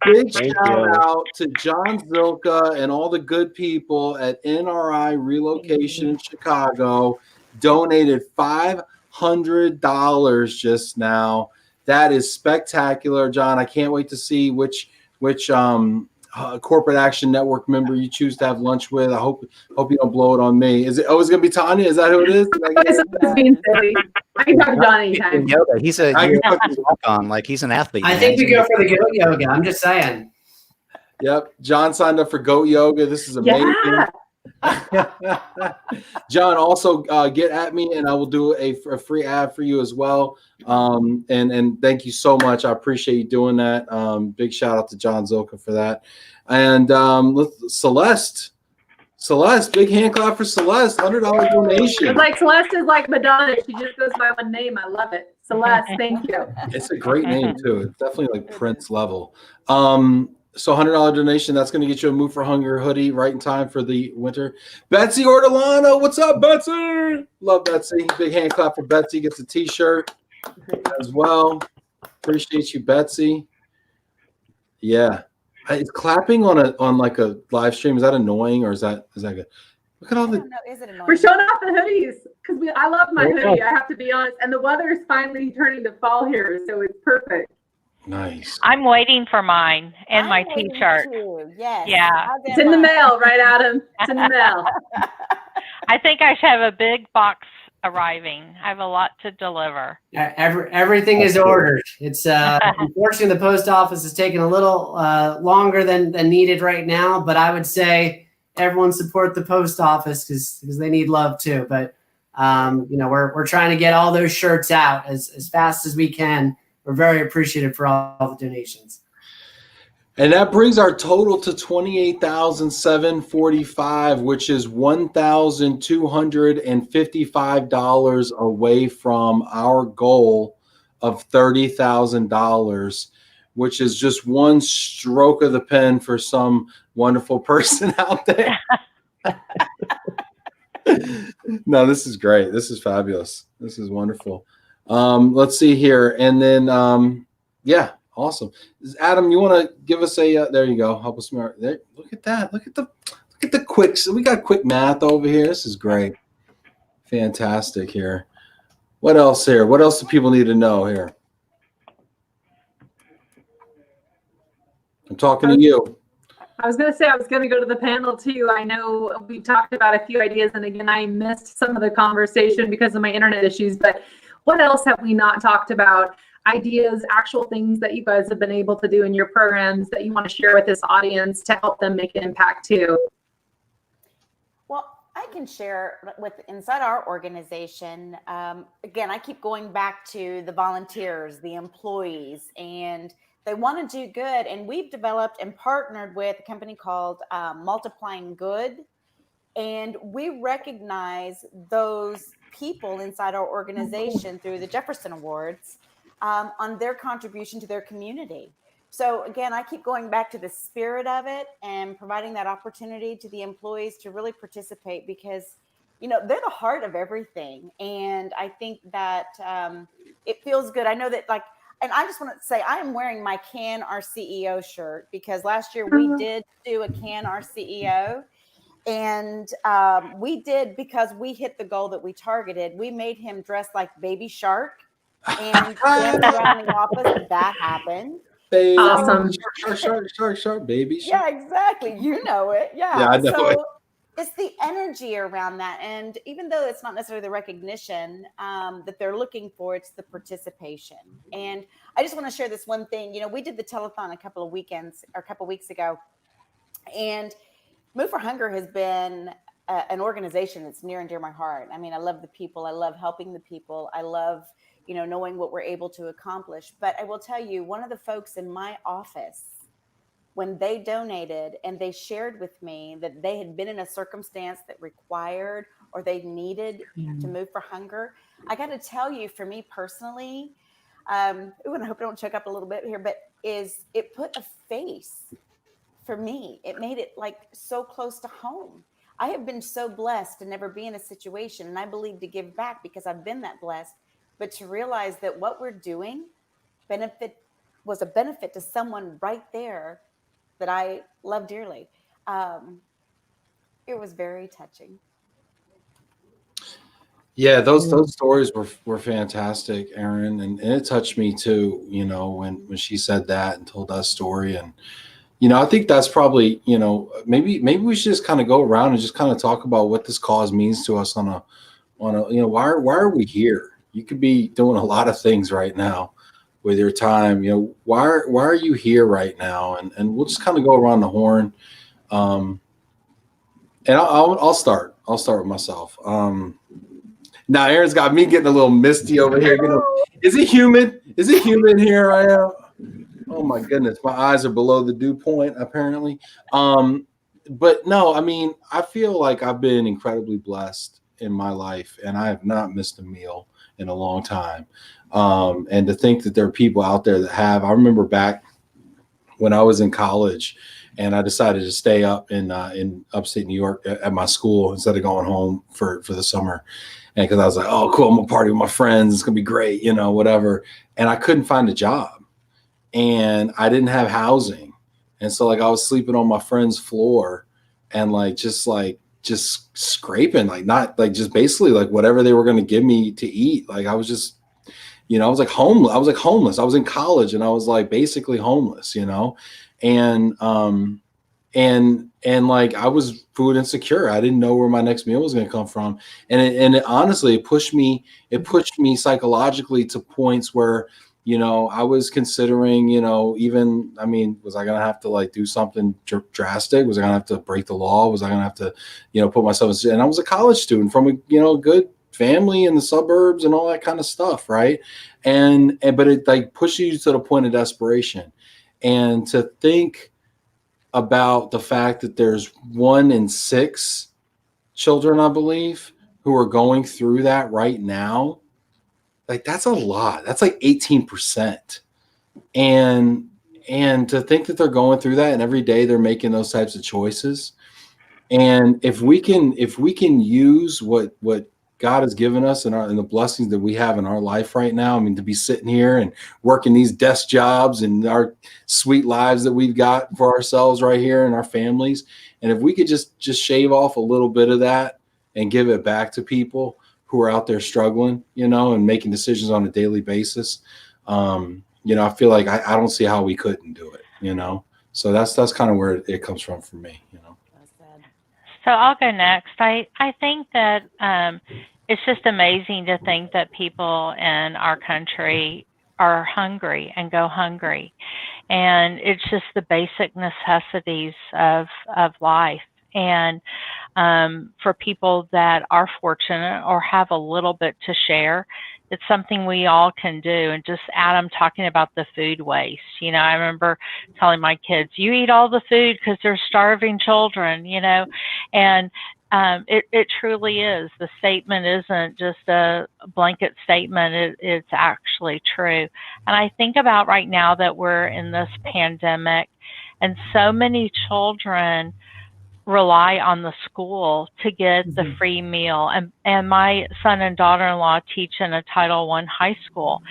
Big Thank shout you. out to John Zilka and all the good people at NRI Relocation in Chicago. Donated $500 just now. That is spectacular, John. I can't wait to see which Corporate Action Network member you choose to have lunch with. I hope you don't blow it on me. Is it always going to be Tanya? Is that who it is? Being silly. I can talk to John anytime. Yoga. He's a walk-on, like he's an athlete. I think we go for the goat yoga. I'm just saying. Yep. John signed up for goat yoga. This is amazing. Yeah. John, also get at me and I will do a free ad for you as well. And thank you so much. I appreciate you doing that. Big shout out to John Zilka for that. And Celeste, big hand clap for Celeste, $100 donation. It's like Celeste is like Madonna. She just goes by one name. I love it. Celeste, thank you. It's a great name too. It's definitely like Prince level. So $100 donation, that's going to get you a Move for Hunger hoodie right in time for the winter. Betsy Ortolano, what's up, Betsy? Love Betsy. Big hand clap for Betsy. Gets a t-shirt as well. Appreciate you, Betsy. Yeah. Is clapping on like a live stream, is that annoying or is that good? Look at all the. Is it annoying? We're showing off the hoodies because I love my hoodie. I have to be honest. And the weather is finally turning to fall here, so it's perfect. Nice. I'm waiting for mine and my t-shirt. Yes. Yeah. It's in the mail, right, Adam? It's in the mail. I think I should have a big box arriving. I have a lot to deliver. Everything is ordered. It's unfortunately the post office is taking a little longer than needed right now, but I would say everyone support the post office because they need love too. But we're trying to get all those shirts out as fast as we can. We're very appreciative for all the donations. And that brings our total to $28,745, which is $1,255 away from our goal of $30,000, which is just one stroke of the pen for some wonderful person out there. No, this is great. This is fabulous. This is wonderful. Let's see here. And then, yeah, awesome. Adam, you want to give us a, there you go. Help us smart. There, look at that. Look at the quick. So we got quick math over here. This is great. Fantastic here. What else here? What else do people need to know here? I'm talking to you. I was going to say I was going to go to the panel too. I know we talked about a few ideas, and again, I missed some of the conversation because of my internet issues, but what else have we not talked about? Ideas, actual things that you guys have been able to do in your programs that you want to share with this audience to help them make an impact too? Well, I can share with inside our organization. Again, I keep going back to the volunteers, the employees, and they want to do good. And we've developed and partnered with a company called Multiplying Good. And we recognize those people inside our organization through the Jefferson Awards on their contribution to their community. So again, I keep going back to the spirit of it and providing that opportunity to the employees to really participate because, they're the heart of everything. And I think that it feels good. I know that and I just want to say I am wearing my Can Our CEO shirt because last year we did do a Can Our CEO. And we did, because we hit the goal that we targeted, we made him dress like Baby Shark and dance around the office, and that happened. Baby, awesome. Shark, baby. Shark. Yeah, exactly. You know it. Yeah. Yeah, I know it. it's the energy around that. And even though it's not necessarily the recognition that they're looking for, it's the participation. And I just want to share this one thing. You know, we did the telethon a couple of weeks ago, and Move for Hunger has been an organization that's near and dear to my heart. I mean, I love the people. I love helping the people. I love, you know, knowing what we're able to accomplish. But I will tell you, one of the folks in my office, when they donated and they shared with me that they had been in a circumstance that required or they needed to Move for Hunger, I got to tell you, for me personally, and I hope I don't choke up a little bit here, but it put a face for me. It made it like so close to home. I have been so blessed to never be in a situation, and I believe to give back because I've been that blessed, but to realize that what we're doing was a benefit to someone right there that I love dearly. It was very touching. Yeah, those stories were fantastic, Erin, and it touched me too. You know, when she said that and told that story, and you know, I think that's probably, you know, maybe we should just kind of go around and just kind of talk about what this cause means to us on a you know, why are we here? You could be doing a lot of things right now with your time. You know, why are you here right now? And we'll just kind of go around the horn. And I'll start. I'll start with myself. Now Erin's got me getting a little misty over here. Is it humid? Is it humid here? I am. Oh my goodness, my eyes are below the dew point apparently. But no, I mean, I feel like I've been incredibly blessed in my life, and I have not missed a meal in a long time. And to think that there are people out there that have. I remember back when I was in college, and I decided to stay up in upstate New York at my school instead of going home for the summer. And because I was like, oh, cool, I'm gonna party with my friends. It's gonna be great, you know, whatever. And I couldn't find a job. And I didn't have housing. And so like I was sleeping on my friend's floor and just scraping, like not like just basically like whatever they were going to give me to eat. Like I was just, you know, I was like homeless. I was in college and I was like basically homeless, you know, and like I was food insecure. I didn't know where my next meal was going to come from. And honestly, it pushed me psychologically to points where, you know, I was considering, you know, even, I mean, was I going to have to like do something drastic? Was I going to have to break the law? Was I going to have to, you know, put myself in, and I was a college student from a, you know, good family in the suburbs and all that kind of stuff. Right. But it like pushes you to the point of desperation, and to think about the fact that there's 1 in 6 children, I believe, who are going through that right now. Like that's a lot. That's like 18%. And to think that they're going through that and every day they're making those types of choices. And if we can use what God has given us and the blessings that we have in our life right now, I mean, to be sitting here and working these desk jobs and our sweet lives that we've got for ourselves right here and our families. And if we could just shave off a little bit of that and give it back to people who are out there struggling, you know, and making decisions on a daily basis. You know, I feel like I don't see how we couldn't do it, you know? So that's kind of where it comes from for me, you know? So I'll go next. I think that it's just amazing to think that people in our country are hungry and go hungry. And it's just the basic necessities of life. And for people that are fortunate or have a little bit to share, it's something we all can do. And just Adam talking about the food waste, you know, I remember telling my kids, you eat all the food because there's starving children, you know, and it truly is. The statement isn't just a blanket statement. It's actually true. And I think about right now that we're in this pandemic and so many children rely on the school to get the free meal. And my son and daughter-in-law teach in a Title I high school.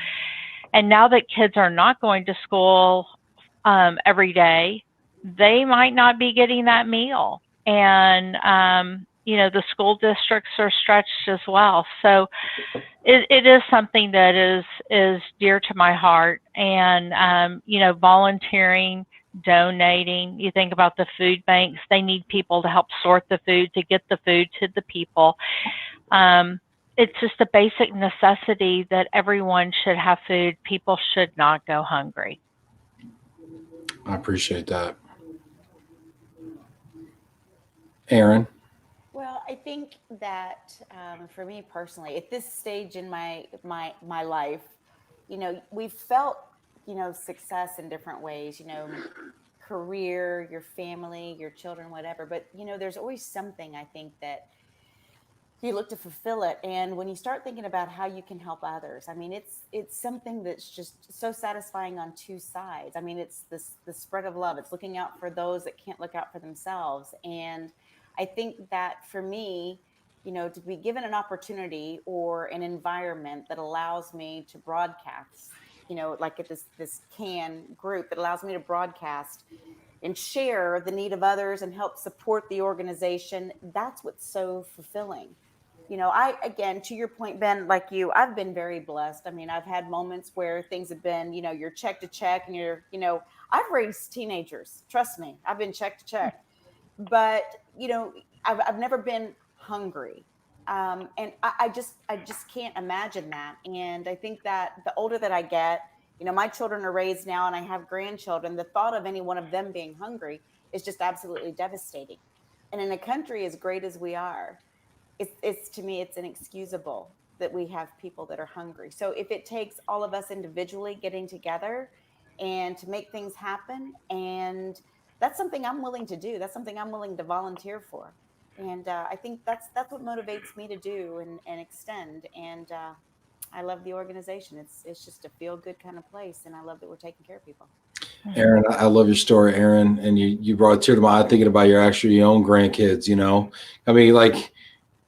And now that kids are not going to school every day, they might not be getting that meal. And, you know, the school districts are stretched as well. So it is something that is dear to my heart. And, you know, volunteering donating. You think about the food banks, they need people to help sort the food, to get the food to the people. It's just a basic necessity that everyone should have food. People should not go hungry. I appreciate that. Erin? Well, I think that for me personally, at this stage in my life, we've felt, success in different ways, career, your family, your children, whatever. But, there's always something, I think, that you look to fulfill it. And when you start thinking about how you can help others, I mean, it's something that's just so satisfying on two sides. I mean, it's the spread of love. It's looking out for those that can't look out for themselves. And I think that for me, to be given an opportunity or an environment that allows me to broadcast, like at this CAN group that allows me to broadcast and share the need of others and help support the organization, that's what's so fulfilling. Again, to your point, Ben, like you, I've been very blessed. I mean, I've had moments where things have been, you're check to check and I've raised teenagers. Trust me, I've been check to check. But, I've never been hungry. And I just can't imagine that. And I think that the older that I get, my children are raised now and I have grandchildren. The thought of any one of them being hungry is just absolutely devastating. And in a country as great as we are, it's to me, it's inexcusable that we have people that are hungry. So if it takes all of us individually getting together and to make things happen, and that's something I'm willing to do. That's something I'm willing to volunteer for. And I think that's what motivates me to do and extend. And I love the organization. It's just a feel good kind of place. And I love that we're taking care of people. Erin, I love your story, Erin. And you brought a tear to my eye thinking about your own grandkids, I mean, like,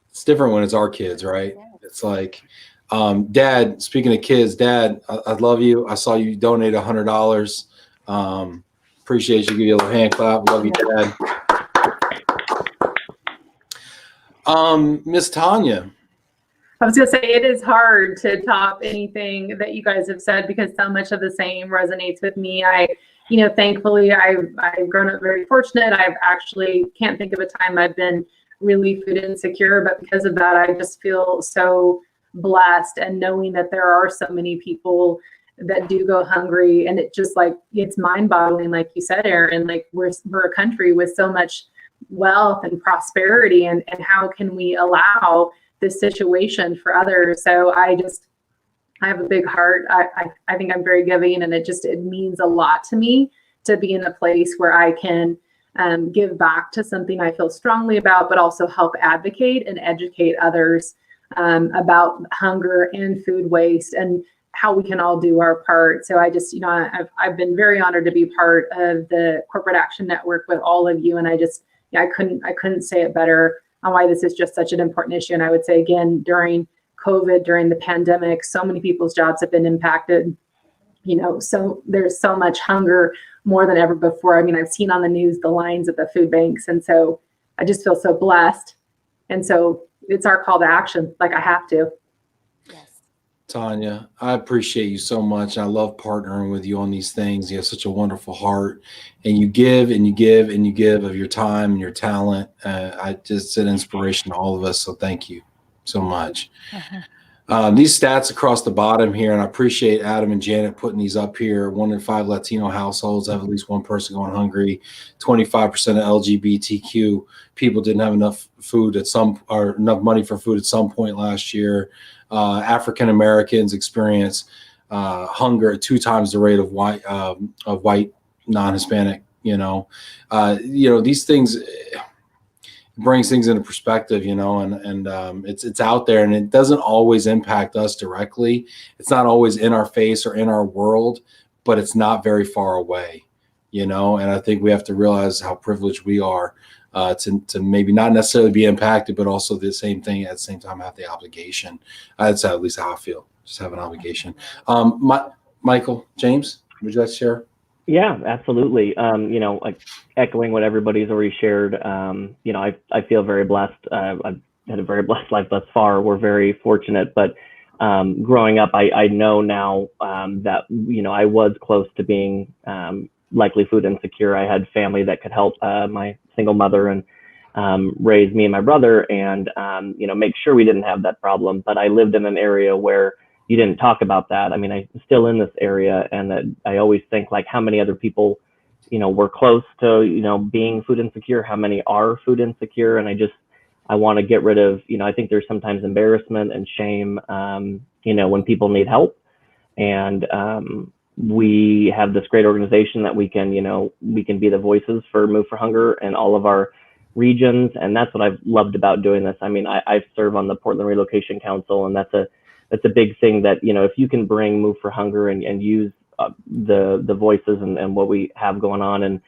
it's different when it's our kids, right? Yeah. It's like, Dad, speaking of kids, Dad, I love you. I saw you donate $100. Appreciate you. Give you a little hand clap. Love you, Dad. Miss Tanya. I was going to say, it is hard to top anything that you guys have said because so much of the same resonates with me. Thankfully, I've grown up very fortunate. I've actually can't think of a time I've been really food insecure, but because of that, I just feel so blessed, and knowing that there are so many people that do go hungry, and it just it's mind-boggling, like you said, Erin, like we're a country with so much wealth and prosperity, and how can we allow this situation for others? So I have a big heart. I think I'm very giving, and it means a lot to me to be in a place where I can give back to something I feel strongly about, but also help advocate and educate others about hunger and food waste and how we can all do our part. So I just, I've been very honored to be part of the Corporate Action Network with all of you. And I couldn't say it better on why this is just such an important issue. And I would say again, during COVID, during the pandemic, so many people's jobs have been impacted. So there's so much hunger more than ever before. I mean, I've seen on the news the lines at the food banks. And so I just feel so blessed. And so it's our call to action. Like I have to. Yes. Tanya, I appreciate you so much. I love partnering with you on these things. You have such a wonderful heart, and you give and you give and you give of your time and your talent. It's an inspiration to all of us. So thank you so much. These stats across the bottom here, and I appreciate Adam and Janet putting these up here. 1 in 5 Latino households have at least one person going hungry. 25% of LGBTQ people didn't have enough food or enough money for food at some point last year. African Americans experience hunger at 2 times the rate of white non-Hispanic. These things. Brings things into perspective, and it's out there, and it doesn't always impact us directly. It's not always in our face or in our world, but it's not very far away, and I think we have to realize how privileged we are to maybe not necessarily be impacted, but also the same thing at the same time have the obligation. That's at least how I feel, just have an obligation. Michael, James, would you like to share? Yeah, absolutely. Like echoing what everybody's already shared, I feel very blessed. I've had a very blessed life thus far. We're very fortunate, but growing up, I know now that, I was close to being likely food insecure. I had family that could help my single mother and raise me and my brother, and make sure we didn't have that problem. But I lived in an area where you didn't talk about that. I mean, I'm still in this area, and I always think, like, how many other people, were close to, being food insecure, how many are food insecure. And I want to get rid of, I think there's sometimes embarrassment and shame, when people need help. And we have this great organization that we can be the voices for Move for Hunger in all of our regions. And that's what I've loved about doing this. I mean, I serve on the Portland Relocation Council, and that's a big thing that, if you can bring Move for Hunger and use the voices and what we have going on, and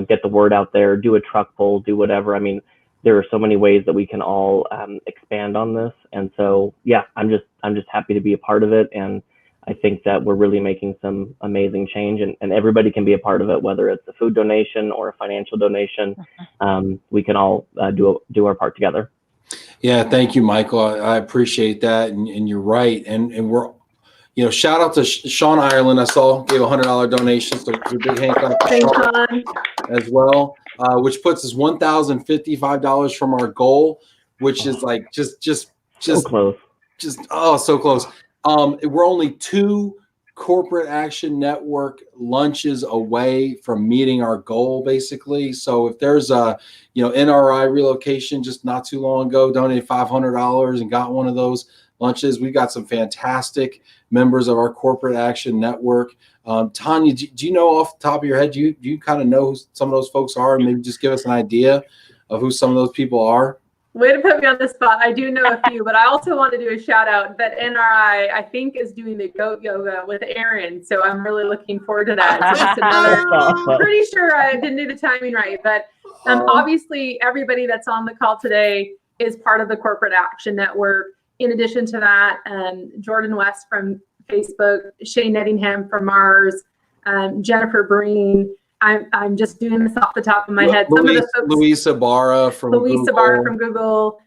get the word out there, do a truck pull, do whatever. I mean, there are so many ways that we can all expand on this. And so, yeah, I'm just happy to be a part of it. And I think that we're really making some amazing change, and everybody can be a part of it, whether it's a food donation or a financial donation. We can all do our part together. Yeah, thank you, Michael. I appreciate that, and you're right. And we're, shout out to Sean Ireland. I saw gave $100 donation, so it's a big hand clap Thanks, Sean. as well, which puts us $1,055 from our goal, which is like just So close. So close. We're only 2 corporate action network lunches away from meeting our goal, basically. So if there's a, NRI relocation just not too long ago donated $500 and got one of those lunches. We've got some fantastic members of our corporate action network. Tanya, do you know off the top of your head, do you kind of know who some of those folks are, and maybe just give us an idea of who some of those people are? Way to put me on the spot. I do know a few, but I also want to do a shout out that NRI, I think, is doing the goat yoga with Erin. So I'm really looking forward to that. So just another, pretty sure I didn't do the timing right, but obviously everybody that's on the call today is part of the Corporate Action Network. In addition to that, Jordan West from Facebook, Shane Nettingham from Mars, Jennifer Breen. I'm just doing this off the top of my head. Some of the folks, Luis Ibarra from Google,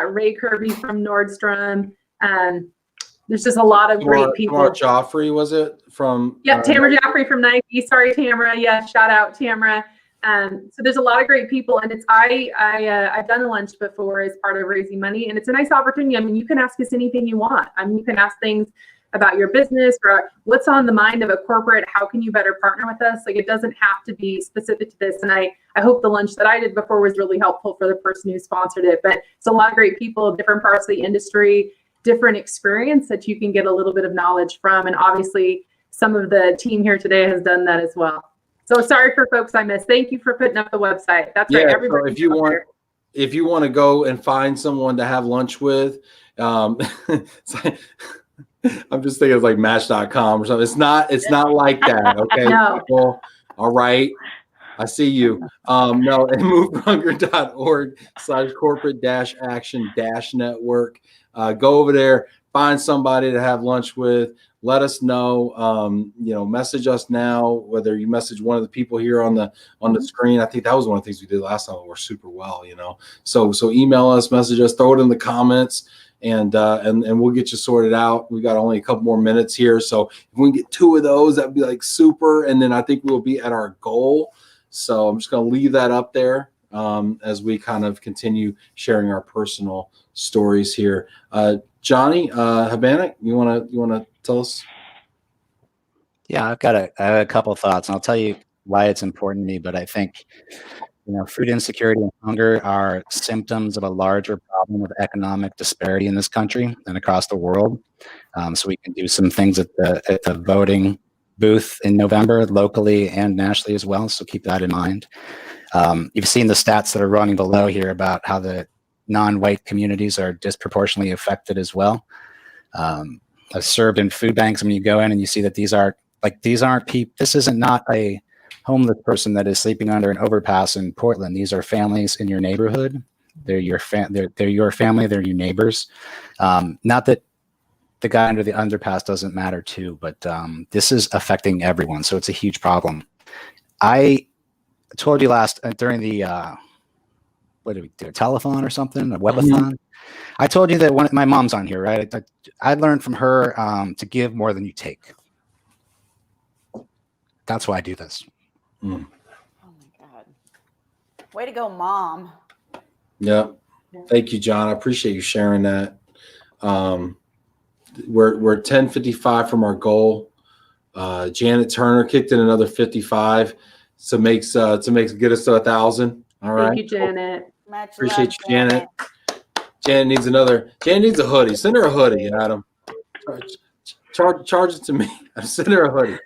Ray Kirby from Nordstrom. There's just a lot of great people. Tamara Joffrey, was it from? Yep, Tamara Joffrey from Nike. Sorry, Tamara. Yeah, shout out Tamara. So there's a lot of great people, and it's I've done a lunch before as part of raising money, and it's a nice opportunity. I mean, you can ask us anything you want. I mean, you can ask things about your business or what's on the mind of a corporate. How can you better partner with us? Like, it doesn't have to be specific to this. And I hope the lunch that I did before was really helpful for the person who sponsored it. But it's a lot of great people, different parts of the industry, different experience that you can get a little bit of knowledge from. And obviously some of the team here today has done that as well. So sorry for folks I missed. Thank you for putting up the website. That's right. Everybody, so if you want to go and find someone to have lunch with, I'm just thinking it's like Match.com or something. It's not like that. Okay. No. People, all right. I see you. No, and moveforhunger.org/corporate-action-network. Go over there, find somebody to have lunch with. Let us know. Message us now, whether you message one of the people here on the screen. I think that was one of the things we did last time. It worked super well, So email us, message us, throw it in the comments. And we'll get you sorted out. We got only a couple more minutes here, so if we can get 2 of those, that'd be like super. And then I think we'll be at our goal. So I'm just going to leave that up there as we kind of continue sharing our personal stories here. Johnny Habanek, you want to tell us? Yeah, I have a couple of thoughts, and I'll tell you why it's important to me. But I think, food insecurity and hunger are symptoms of a larger problem of economic disparity in this country and across the world. So we can do some things at the voting booth in November, locally and nationally as well. So keep that in mind. You've seen the stats that are running below here about how the non-white communities are disproportionately affected as well. I've served in food banks. I mean, you go in and you see that these aren't people. This isn't not a homeless person that is sleeping under an overpass in Portland. These are families in your neighborhood. They're your family. They're your neighbors. Not that the guy under the underpass doesn't matter too, but this is affecting everyone. So it's a huge problem. I told you during the what did we do? A telethon or something? A webathon? Mm-hmm. I told you that my mom's on here, right? I learned from her to give more than you take. That's why I do this. Mm. Oh my God. Way to go, Mom. Yeah. Thank you, John. I appreciate you sharing that. We're 10:55 from our goal. Janet Turner kicked in another 55, so makes get us to 1,000. All right. Thank you, Janet. Much Appreciate love, you, Janet. Janet needs a hoodie. Send her a hoodie, Adam. Charge it to me. Send her a hoodie.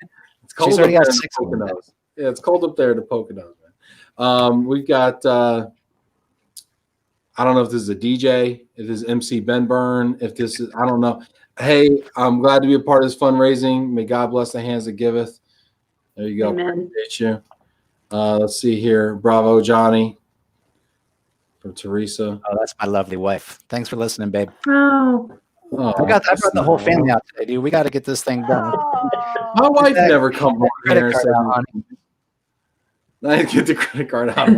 It's cold She's up already there got in the 6 of them. Poconos. Yeah, it's cold up there in the Poconos, man. We've got I don't know if this is a DJ, if this is MC Ben Burn, if this is, I don't know. Hey, I'm glad to be a part of this fundraising. May God bless the hands that giveth. There you go. Amen. Appreciate you. Let's see here. Bravo, Johnny. From Teresa. Oh, that's my lovely wife. Thanks for listening, babe. Oh, Oh, I brought the whole family out today, dude. We got to get this thing done. my wife never comes over Credit here and card says, out, honey. I get the credit card out.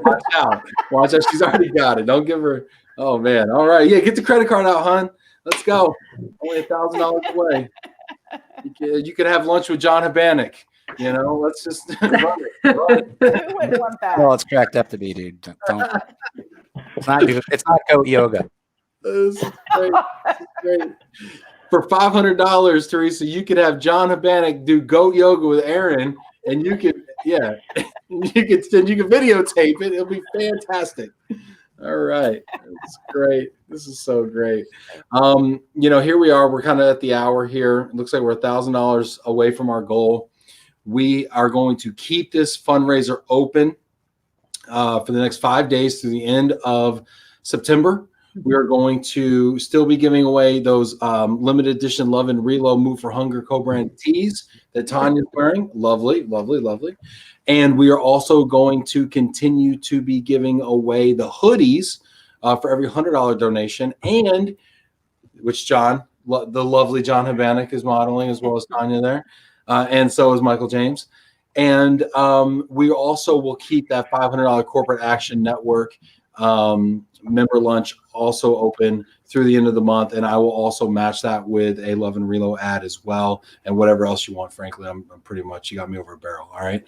Watch out. Watch out. She's already got it. Don't give her. Oh, man. All right. Yeah, get the credit card out, hon. Let's go. Only $1,000 away. You could have lunch with John Habanek. You know, let's just run it. Who wouldn't want that? Well, it's cracked up to be, dude. Don't. It's not goat yoga. This is great. This is great. For $500, Teresa, you could have John Habanek do goat yoga with Erin, and you could, yeah, you could videotape it. It'll be fantastic. All right, it's great. This is so great. Here we are. We're kind of at the hour here. It looks like we're $1,000 away from our goal. We are going to keep this fundraiser open for the next 5 days through the end of September. We are going to still be giving away those limited edition Love and Relo Move for Hunger co-brand tees that Tanya's wearing. Lovely, lovely, lovely. And we are also going to continue to be giving away the hoodies for every $100 donation, and which the lovely John Habanek is modeling, as well as Tanya there. And so is Michael James. And we also will keep that $500 Corporate Action Network member lunch also open through the end of the month. And I will also match that with a Love and Relo ad as well. And whatever else you want, frankly, I'm pretty much, you got me over a barrel. All right.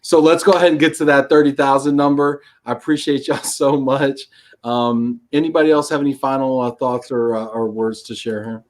So let's go ahead and get to that 30,000 number. I appreciate y'all so much. Anybody else have any final thoughts or words to share here?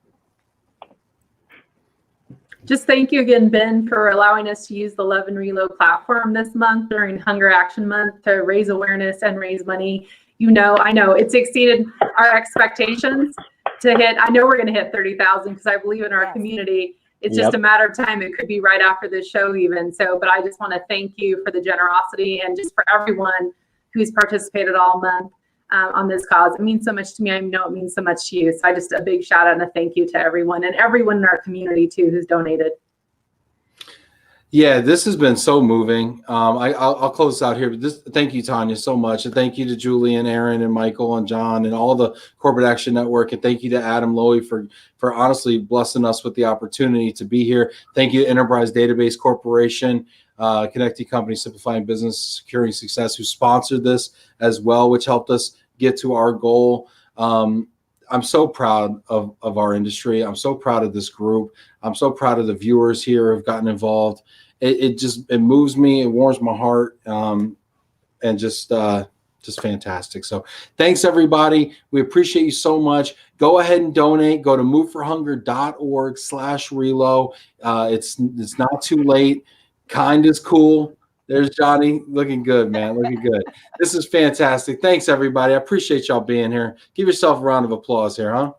just thank you again, Ben, for allowing us to use the Love and Relo platform this month during Hunger Action Month to raise awareness and raise money. I know it's exceeded our expectations to hit. I know we're going to hit 30,000 because I believe in our community. It's just a matter of time. It could be right after this show even. So, but I just want to thank you for the generosity and just for everyone who's participated all month on this cause. It means so much to me. I know it means so much to you. So just a big shout out and a thank you to everyone and everyone in our community too who's donated. Yeah, this has been so moving. I'll close this out here, but thank you, Tanya, so much. And thank you to Julie and Erin and Michael and John and all the Corporate Action Network. And thank you to Adam Lowy for honestly blessing us with the opportunity to be here. Thank you to Enterprise Database Corporation, connecting companies, simplifying business, securing success, who sponsored this as well, which helped us get to our goal. I'm so proud of our industry. I'm so proud of this group. I'm so proud of the viewers here who have gotten involved. It moves me. It warms my heart. And just fantastic. So thanks, everybody. We appreciate you so much. Go ahead and donate. Go to moveforhunger.org/relo. It's not too late. Kind is cool. There's Johnny looking good, man. Looking good. This is fantastic. Thanks, everybody. I appreciate y'all being here. Give yourself a round of applause here, huh?